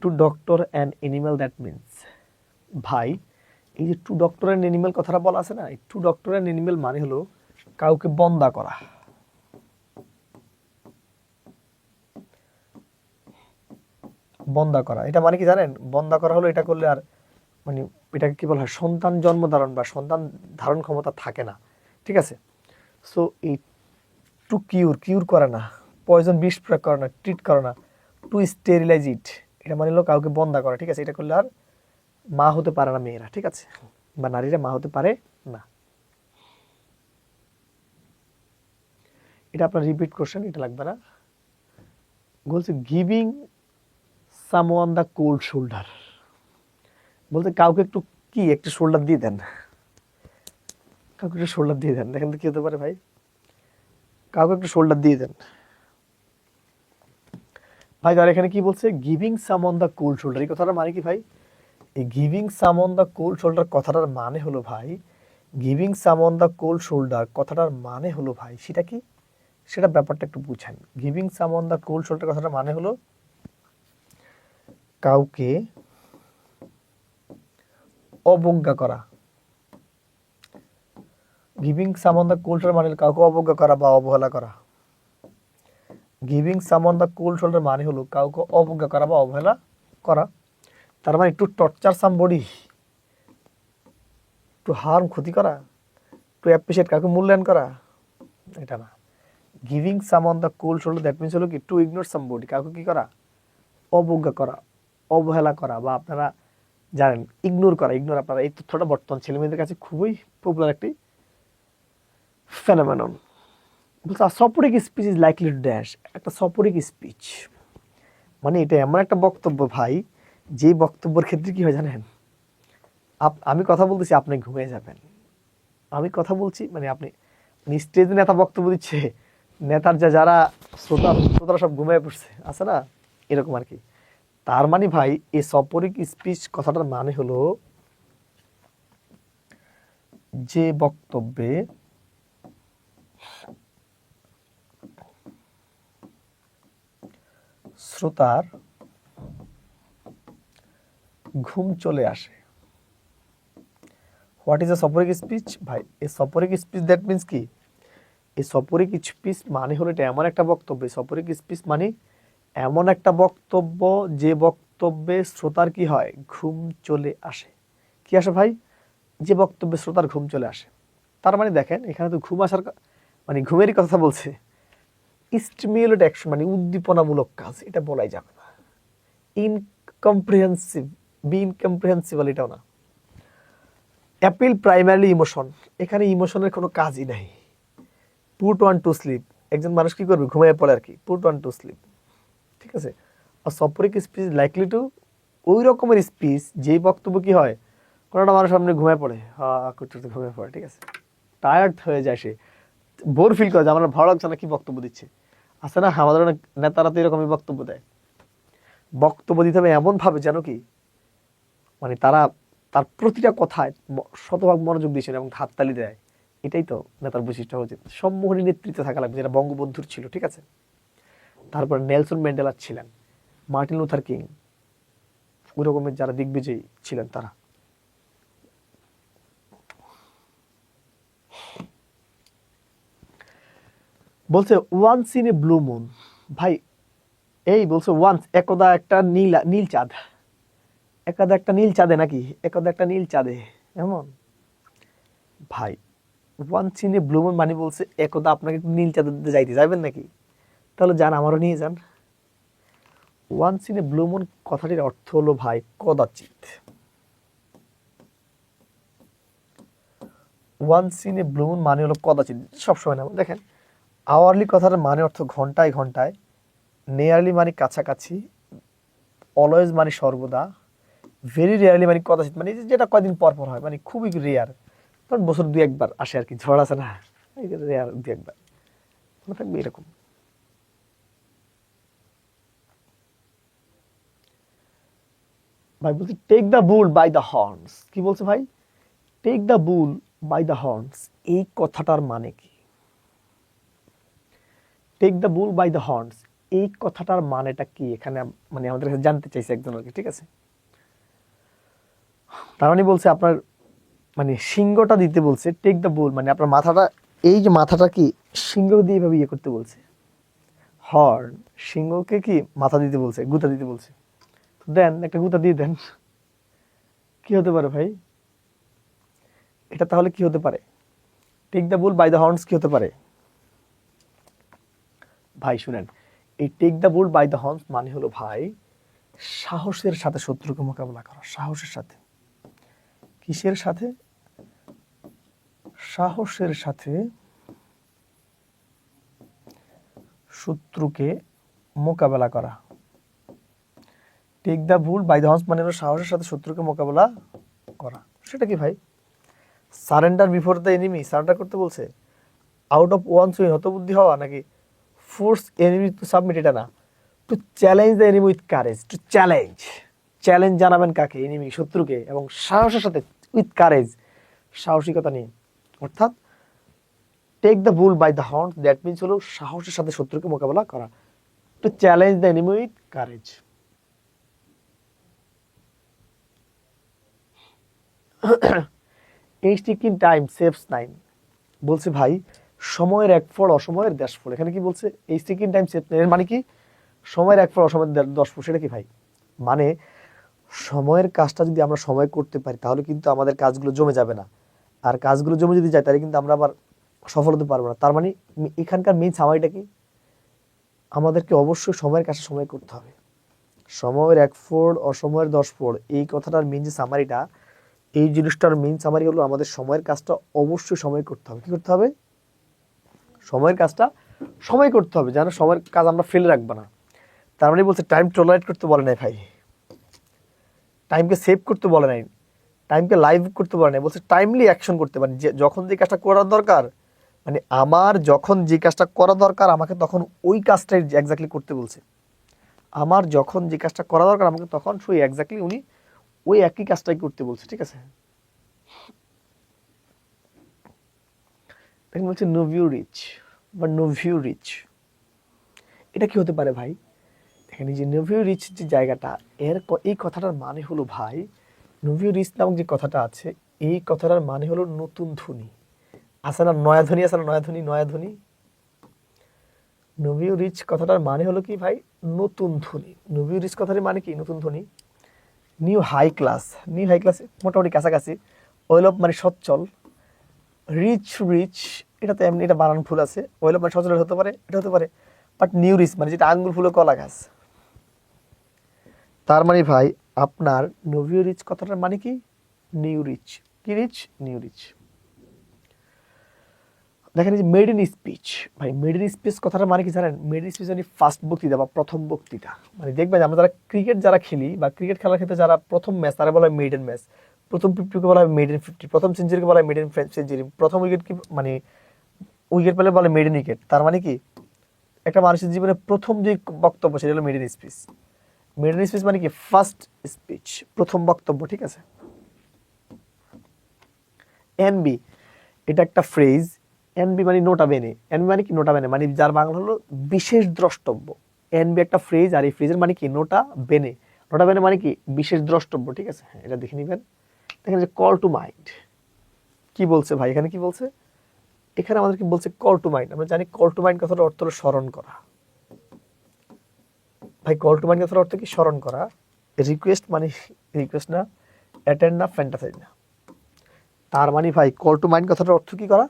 To doctor and animal that means, ভাই এই যে টু ডক্টর অ্যান্ড এনিম্যাল কথাটা বলা আছে না, এই টু ডক্টর অ্যান্ড এনিম্যাল মানে হলো কাউকে বন্দা করা। বন্দা করা এটা মানে কি জানেন? বন্দা করা হলো এটা করলে আর মানে এটাকে কি বলা হয়, সন্তান জন্ম ধারণ বা সন্তান ধারণ ক্ষমতা থাকে না, ঠিক আছে? সো এই টু কিউর করে না, পয়জন বিষ প্রয়োগ করে না, ট্রিট করে না, টু স্টেরিলাইজ ইট এটা মানে হলো কাউকে বন্দা করা, ঠিক আছে? এটা করলে আর মা হতে পারে না মেয়েরা, ঠিক আছে? বা নারীরা মা হতে পারে না। এটা আপনার রিপিট কোশ্চেন, এটা লাগবে না। বলছে giving someone the cold shoulder, বলতে কাউকে একটু কি একটু শোল্ডার দিয়ে দেন, কাউকে একটু শোল্ডার দিয়ে দেন, দেখেন তো কি হতে পারে ভাই, কাউকে একটু শোল্ডার দিয়ে দেন। ভাই তার এখানে কি বলছে, giving someone the cold shoulder, এই কথাটার মানে কি ভাই? এই giving someone the cold shoulder কথাটার মানে হলো ভাই, giving someone the cold shoulder কথাটার মানে হলো ভাই সেটা কি, সেটা ব্যাপারটা একটু বুঝেন। Giving someone the cold shoulder কথাটার মানে হলো কাউকে অবজ্ঞা করা। Giving someone the cold shoulder মানে হলো কাউকে অবজ্ঞা করা বা অবহেলা করা। Giving someone the cold shoulder মানে হলো কাউকে অবজ্ঞা করা বা অবহেলা করা। তার মানে to torture somebody, two harm ক্ষতি করা, টু অ্যাপ্রিসিয়েট কাউকে মূল্যায়ন করা, এটা না। Giving someone the cold shoulder that means হলো কি টু ইগনোর সামবডি, কাউকে কি করা, অবজ্ঞা করা, অবহেলা করা, বা আপনারা জানেন ইগনোর করা। ইগনোর আপনারা এই তথ্যটা বর্তমান ছেলেমেয়েদের কাছে খুবই পপুলার একটি ফেনোমেনন। বলছে soporific speech is likely to dash, একটা সপরিক স্পিচ মানে এটা এমন একটা বক্তব্য ভাই, যে বক্তব্যের ক্ষেত্রে কি হয় জানেন, আমি কথা বলতেছি আপনি ঘুমিয়ে যাবেন, আমি কথা বলছি মানে আপনি স্টেজে নেতা বক্তব্য দিচ্ছে, নেতার যারা শ্রোতারা সব ঘুমিয়ে পড়ছে আছে না, এরকম আর কি। তার মানে ভাই এই সপরিক স্পিচ কথাটার মানে হলো যে বক্তব্যে শ্রোতার ঘুম চলে আসে। What is a soporific speech? ভাই এই সপরিক স্পিচ দ্যাট মিনস কি, এই সপরিক স্পিচ মানে হলো এটা এমন একটা বক্তব্য, সপরিক স্পিচ মানে এমন একটা বক্তব্য যে বক্তব্যে শ্রোতার কি হয়, ঘুম চলে আসে। কি আসে ভাই? যে বক্তব্যে শ্রোতার ঘুম চলে আসে। তার মানে দেখেন এখানে তো ঘুম আসার মানে ঘুমেরই কথা বলছে, স্টিমুলেট অ্যাকশন মানে উদ্দীপনামূলক কাজ, এটা বলাই যাবে না। ইনকম্প্রিহেন্সিভ, বি ইনকম্প্রিহেন্সিবল এটাও না। অ্যাপিল প্রাইমারি ইমোশন, এখানে ইমোশনের কোনো কাজই নাই। পুট ওয়ান টু স্লিপ, একজন মানুষ কি করবে, ঘুমিয়ে পড়ে আর কি, পুট ওয়ান টু স্লিপ, ঠিক আছে? আর সপরিক স্পিচ লাইকলি টু, ওই রকমের স্পিচ যেই বক্তব্য কি হয়, কোনোটা মানুষ সামনে ঘুমিয়ে পড়ে, করতে ঘুমিয়ে পড়ে, ঠিক আছে, টায়ার্ড হয়ে যায়, সে বোর ফিল করে যে আমার ভালো লাগছে না কি বক্তব্য দিচ্ছে, আছে না আমাদের অনেক নেতারা তো এরকমই বক্তব্য দেয়। বক্তব্য দিতে হবে এমন ভাবে যেন কি মানে তারা তার প্রতিটা কথায় শতভাগ মনোযোগ দিয়েছেন এবং হাততালি দেয়, এটাই তো নেতার বৈশিষ্ট্য উচিত। সম্মোহনী নেতৃত্ব থাকা লাগবে, যেটা বঙ্গবন্ধুর ছিল, ঠিক আছে? তারপর নেলসন ম্যান্ডেলা ছিলেন, মার্টিন লুথার কিং, ওই রকমের যারা দিগ্বিজয়ী ছিলেন তারা। বলছে once in a blue moon, ভাই এই বলছে ওয়ান্স, একদা একটা নীল চাঁদ, একদা একটা নীল চাঁদে নাকি, একদা একটা নীল চাঁদে, এমন ভাই once in a blue moon মানে বলছে একদা আপনাকে নীল চাঁদে যাইতে যাবেন নাকি, তাহলে যান, আমারও নিয়ে যান। Once in a blue moon কথাটির অর্থ হলো ভাই কদাচিৎ। Once in a blue moon মানে হলো কদাচিৎ, সবসময় না। দেখেন আওয়ারলি কথাটার মানে অর্থ ঘন্টায় ঘন্টায়, নিয়ারলি মানে কাছাকাছি, অলওয়েজ মানে সর্বদা, ভেরি রেয়ারলি মানে কদাচিৎ মানে যেটা কয়দিন পর পর হয়, মানে খুবই রেয়ার, কারণ বছর 2-1 বার আসে আর কি, ঝড় আছে না, রেয়ার 2-1 বার মনে থাকবে এরকম। ভাই বলছে take the bull by the horns, কি বলছে ভাই, take the bull by the horns, এই কথাটার মানে কি? Take the bull by the horns এই কথাটার মানেটা কি এখানে, মানে আমাদের কাছে জানতে চাইছে একজন আর কি, ঠিক আছে। তার মানে বলছে আপনার মানে সিংহটা দিতে বলছে, টেক দ্য বুল মানে আপনার মাথাটা, এই যে মাথাটা কি সিংহ দিয়ে এভাবে ইয়ে করতে বলছে, হর্ন সিংহকে কি মাথা দিতে বলছে, গুতা দিতে বলছে, দেন একটা গুতা দিয়ে দেন, কি হতে পারে ভাই এটা, তাহলে কি হতে পারে? Take the bull by the horns কি হতে পারে ভাই? শুনেন, এই take the bull by the horns মানে হলো ভাই সাহসের সাথে শত্রুকে মোকাবেলা করা, সাহসের সাথে, কিসের সাথে? সাহসের সাথে শত্রুকে মোকাবেলা করা। Take the bull by the horns মানে হলো সাহসের সাথে শত্রুকে মোকাবেলা করা। সেটা কি ভাই? Surrender before the enemy, surrender করতে বলছে, আউট অফ ওয়ান্স উইন, হতবুদ্ধি হওয়া, নাকি ফোর্স এনিমি টু সাবমিট, এটা না, to challenge the enemy with courage, to challenge, challenge জানাবেন কাকে? এনিমি, শত্রুকে, এবং সাহসের সাথে, উইথ কারেজ, সাহসিকতা নিয়ে। অর্থাৎ take the bull by the horn, that means হলো সাহসের সাথে শত্রুকে মোকাবেলা করা, to challenge the enemy with courage. এই স্টিকিং টাইম সেভস নাইন, বলছে ভাই সময়ের এক ফল অসময়ের 10 ফল, এখানে কি বলছে? এই স্টিকিং টাইম সেভস নাইন মানে কি? সময়ের এক ফল অসময়ের 10 ফল, সেটা কি ভাই? মানে সময়ের কাজটা যদি আমরা সময় করতে পারি তাহলে কিন্তু আমাদের কাজগুলো জমে যাবে না, আর কাজগুলো জমে যদি যায় তাহলে কিন্তু আমরা আবার সফল হতে পারবো না। তার মানে এখানকার মেইন সামারিটা কি? আমাদেরকে অবশ্যই সময়ের কাজটা সময় করতে হবে। সময়ের 1 ফোড় অসময়ের 10 ফোড়, এই কথাটার মেইন যে সামারিটা, এই জিনিসটার মেইন সামারি হলো আমাদের সময়ের কাজটা অবশ্যই সময় করতে হবে। কি করতে হবে? সময়ের কাজটা সময় করতে হবে, যেন সময়ের কাজ আমরা ফেলে রাখবো না। তার মানে বলছে টাইম টলারেট করতে বলে নাই ভাই, টাইমকে সেভ করতে বলে নাই, টাইমকে লাইভ করতে বলে নাই, বলছে টাইমলি অ্যাকশন করতে পারি, যে যখন যে কাজটা করার দরকার, মানে আমার যখন যে কাজটা করা দরকার আমাকে তখন ওই কাজটাই এক্স্যাক্টলি করতে বলছে। আমার যখন যে কাজটা করা দরকার আমাকে তখন সেই এক্স্যাক্টলি উনি ওই একই কাজটাই করতে বলছে, ঠিক আছে। দেখেন বলছে নো ভিউ রিচ বা নো ভিউ রিচ, এটা কি হতে পারে ভাই? দেখেন এই যে নো ভিউ রিচ যে জায়গাটা, এই কথাটার মানে হলো ভাই, নো ভিউ রিচ নামক যে কথাটা আছে, এই কথাটার মানে হলো নতুন ধ্বনি, আছে না নয়া ধ্বনি, আছে না নয়া ধ্বনি, নয়া ধ্বনি। নো ভিউ রিচ কথাটার মানে হলো কি ভাই? নতুন ধ্বনি। নো ভিউ রিচ কথাটার মানে কি? নতুন ধ্বনি। New high class, new high class মোটামুটি কাছাকাছি। ওয়েল অফ মানে সচ্ছল, রিচ রিচ এটা তো এমনি, এটা বানান ফুল আছে, ওয়েল অফ মানে সচ্ছল হতে পারে, এটা হতে পারে, বাট নিউ রিচ মানে যেটা আঙ্গুর ফুলে কলা গাছ। তার মানে ভাই আপনার নো ভিউ রিচ কথাটার মানে কি? New rich. কি রিচ? New rich. দেখেন এই যে মেড ইন স্পিচ, ভাই মেড ইন স্পিচ কথাটা মানে কি জানেন? মেড ইন স্পিচ মানে ফার্স্ট বক্তৃতা বা প্রথম বক্তৃতা। মানে দেখবেন আমরা যারা ক্রিকেট যারা খেলি বা ক্রিকেট খেলার ক্ষেত্রে যারা প্রথম ম্যাচ, তারা বলা হয় মেড ইন ম্যাচ, প্রথম 50-কে বলা হয় মেড ইন 50, প্রথম সেঞ্চুরিকে বলা হয় মেড ইন সেঞ্চুরি, প্রথম উইকেট কি মানে উইকেট পেলে বলে মেড ইন উইকেট। তার মানে কি একটা মানুষের জীবনে প্রথম যে বক্তব্য সেটা হলো made in speech. Made in speech মানে কি? ফার্স্ট স্পিচ, প্রথম বক্তব্য, ঠিক আছে। এনবি এটা একটা ফ্রেজ, এনবি মানে নোটা বেনে, এনবি মানে কি? নোটা বেনে মানে যার বাংলা হলো বিশেষ দ্রষ্টব্য, এনবি একটা ফ্রেজ, আর এই ফ্রেজের মানে কি নোটা বেনে। নোটা বেনে মানে কি বিশেষ দ্রষ্টব্য, ঠিক আছে। হ্যাঁ, এটা দেখে নিবেন। দেখেন যে কল টু মাইন্ড কি বলছে ভাই, এখানে কি বলছে, এখানে আমাদের কি বলছে কল টু মাইন্ড। আমরা জানি কল টু মাইন্ড কথাটার অর্থ হলো স্মরণ করা। ভাই কল টু মাইন্ড কথাটার অর্থ কি স্মরণ করা। রিকোয়েস্ট মানে রিকোয়েস্ট না, অ্যাটেন্ড না, ফ্যান্টাসাইজ না। তার মানে ভাই কল টু মাইন্ড কথাটার অর্থ কি করা,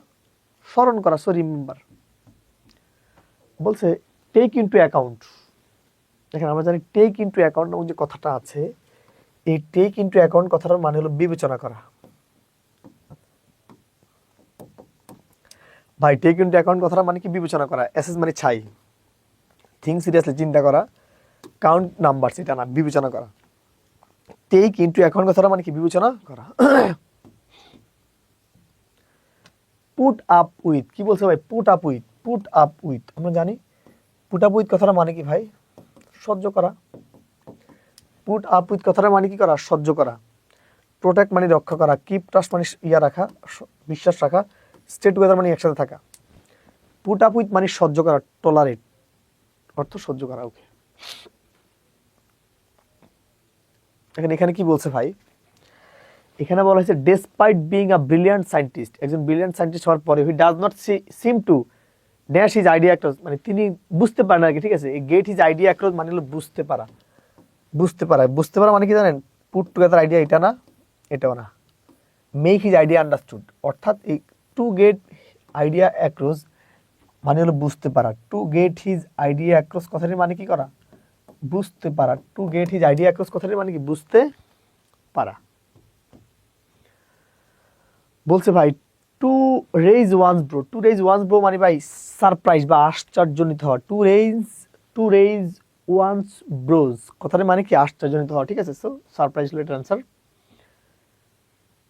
স্মরণ করা, সো রিমেম্বার। বলছে টেক ইনটু অ্যাকাউন্ট। দেখেন আমরা জানি টেক ইনটু অ্যাকাউন্ট নামক যে কথাটা আছে, এই টেক ইনটু অ্যাকাউন্ট কথাটার মানে হলো বিবেচনা করা। ভাই টেক ইনটু অ্যাকাউন্ট কথাটা মানে কি বিবেচনা করা। অ্যাসেস মানে ছাই, থিঙ্ক সিরিয়াসলি চিন্তা করা, কাউন্ট নাম্বার সেটা না, বিবেচনা করা। টেক ইনটু অ্যাকাউন্ট কথাটা মানে কি বিবেচনা করা। পুট আপ উইথ কি বলছে ভাই, put up with. Put up with আমরা জানি পুট আপ উইথ কথাটা মানে কি ভাই, সহ্য করা। পুট আপ উইথ কথাটা মানে কি করা, সহ্য করা। প্রোটেক্ট মানে রক্ষা করা, কিপ ট্রাস্ট মানে ইয়া রাখা, বিশ্বাস রাখা, স্টে টুগেদার মানে একসাথে থাকা। পুট আপ উইথ মানে সহ্য করা, টলারেট অর্থ সহ্য করা। ওকে, এখানে কি বলছে ভাই, এখানে বলা হয়েছে despite being a brilliant scientist, একজন ব্রিলিয়ান্ট সায়েন্টিস্ট হওয়ার পরে he does not seem to dash his idea across, মানে তিনি বুঝতে পারেন আর কি, ঠিক আছে। গেট হিজ আইডিয়া অ্যাক্রস মানে হলো বুঝতে পারা। বুঝতে পারা মানে কি জানেন, পুট টুগেদার আইডিয়া এটা না, এটাও না। মেক হিজ আইডিয়া আন্ডারস্টুড, অর্থাৎ এই টু গেট আইডিয়া অ্যাক্রস মানে হলো বুঝতে পারা। To get his idea across কথাটির মানে কি করা, বুঝতে পারা। To get his idea across কথাটির মানে কি বুঝতে পারা। বলছে ভাই to raise one's brow. To raise one's brow মানে ভাই সারপ্রাইজ বা আশ্চর্যজনিত হওয়া। টু রেইজ ওয়ান্স ব্রোজ কথাটার মানে কি আশ্চর্যজনিত হওয়া, ঠিক আছে। সো সারপ্রাইজ হলো এটার আনসার।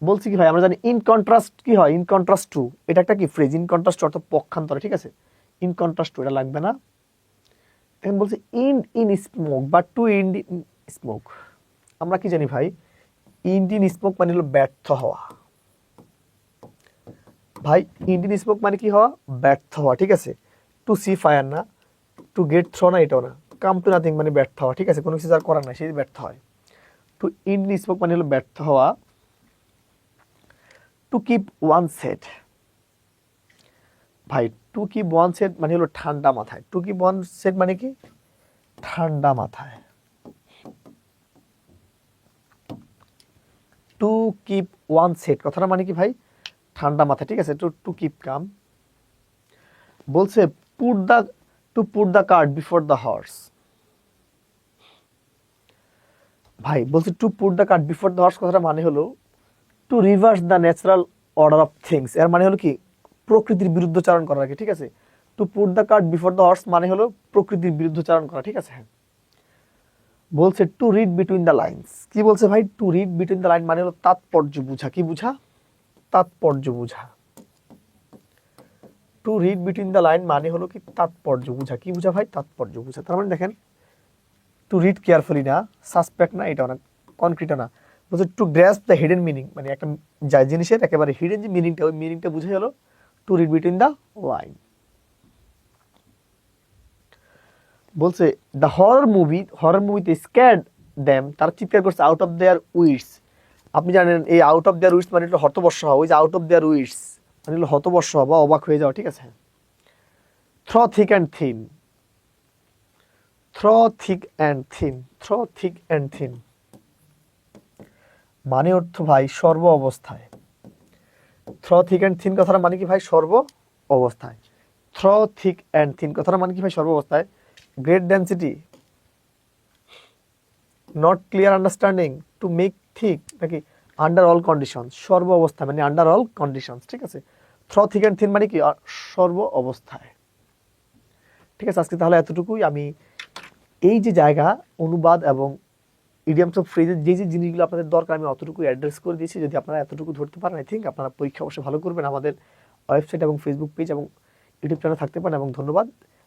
বলছি কি ভাই, আমরা জানি ইন কন্ট্রাস্ট কি হয়, ইন কন্ট্রাস্ট টু, এটা একটা কি ফ্রেজ, ইন কন্ট্রাস্ট অর্থ পক্ষান্তরে, ঠিক আছে। ইন কন্ট্রাস্ট টু এটা লাগবে না। এখন বলছে ইন স্মোক বা টু ইন স্মোক। আমরা কি জানি ভাই, ইন স্মোক মানে হলো ব্যর্থ হওয়া। ভাই ইন্ডিয়ান স্মোক মানে কি হওয়া, ব্যর্থ হওয়া, ঠিক আছে। টু সি ফায়ার না, টু গেট থ্রো না, এটাও না। কাম টু নাথিং মানে ব্যর্থ হওয়া, ঠিক আছে, কোনো কিছু আর করার নাই, সেই ব্যর্থ হয়। টু ইন্ডিয়ান স্মোক মানে হলো ব্যর্থ হওয়া। টু কিপ ওয়ান সেট, ভাই টু কিপ ওয়ান সেট মানে হলো ঠান্ডা মাথায়। টু কিপ ওয়ান সেট মানে কি ঠান্ডা মাথায়। টু কিপ ওয়ান সেট কথাটা মানে কি ভাই ঠান্ডা মাথায়, ঠিক আছে। To keep calm. বলছে put the cart before the horse. ভাই বলছে to put the cart before the horse কথাটা মানে হলো to reverse the natural order of things. এর মানে হলো কি প্রকৃতির বিরুদ্ধচারণ করা আর কি, ঠিক আছে। Two put the cart before the horse মানে হলো প্রকৃতির বিরুদ্ধচারণ করা, ঠিক আছে। হ্যাঁ, বলছে to read between the lines. কি বলছে ভাই, to read between the line মানে হলো তাৎপর্য বুঝা। কি বুঝা, তাৎপর্য বুঝা। To read between the line মানে হলো কি তাৎপর্য বুঝা। কি বুঝা ভাই, তাৎপর্য বুঝা। তার মানে দেখেন টু রিড কেয়ারফুলি না, সাসপেক্ট না, এটাও না, কনক্রিটও না। বলছে to grasp the hidden meaning, মানে একটা জিনিসের একেবারে হিডেন যে মিনিংটা, ওই মিনিংটা বুঝে হলো to read between the line. বলছে দ্য হরর মুভিতে স্ক্যাড দ্যাম, তারা চিৎকার করছে আউট অফ দেয়ার উইটস। আপনি জানেন এই আউট অফ দেয়ার উইটস মানে হলো হতবর্ষ হওয়া। ওই যে আউট অফ দেয়ার উইটস মানে হলো হতবর্ষ হওয়া বা অবাক হয়ে যাওয়া, ঠিক আছে। Through thick and thin, through thick and thin, through thick and thin মানে অর্থ ভাই সর্ব অবস্থায়। থ্র থিক অ্যান্ড থিন কথাটা মানে কি ভাই সর্ব অবস্থায়। থ্র থিক অ্যান্ড থিন কথাটা মানে কি ভাই সর্ব অবস্থায়। Great density, not clear understanding, to make thick নাকি আন্ডার অল কন্ডিশন, সর্ব অবস্থায় মানে আন্ডার অল কন্ডিশন, ঠিক আছে। থ্র থিক অ্যান্ড থিন মানে কি সর্ব অবস্থায়, ঠিক আছে। আজকে তাহলে এতটুকুই। আমি এই যে জায়গা অনুবাদ এবং ইডিয়ামস অফ ফ্রেজের যে জিনিসগুলো আপনাদের দরকার আমি অতটুকু অ্যাড্রেস করে দিয়েছি। যদি আপনারা এতটুকু ধরতে পারেন, আই থিঙ্ক আপনারা পরীক্ষা অবশ্যই ভালো করবেন। আমাদের ওয়েবসাইট এবং ফেসবুক পেজ এবং ইউটিউব চ্যানেল থাকতে পারেন। এবং ধন্যবাদ।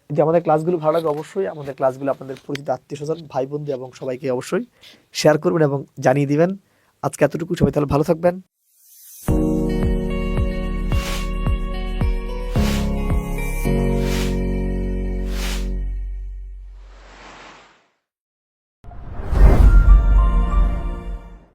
যদি আমাদের ক্লাসগুলো ভালো লাগে অবশ্যই আমাদের ক্লাসগুলো আপনাদের পরিচিত আত্মীয়স্বজন ভাই বন্ধু এবং সবাইকে অবশ্যই শেয়ার করবেন এবং জানিয়ে দিবেন। আজকে এতটুকু, সবাই তাহলে ভালো থাকবেন।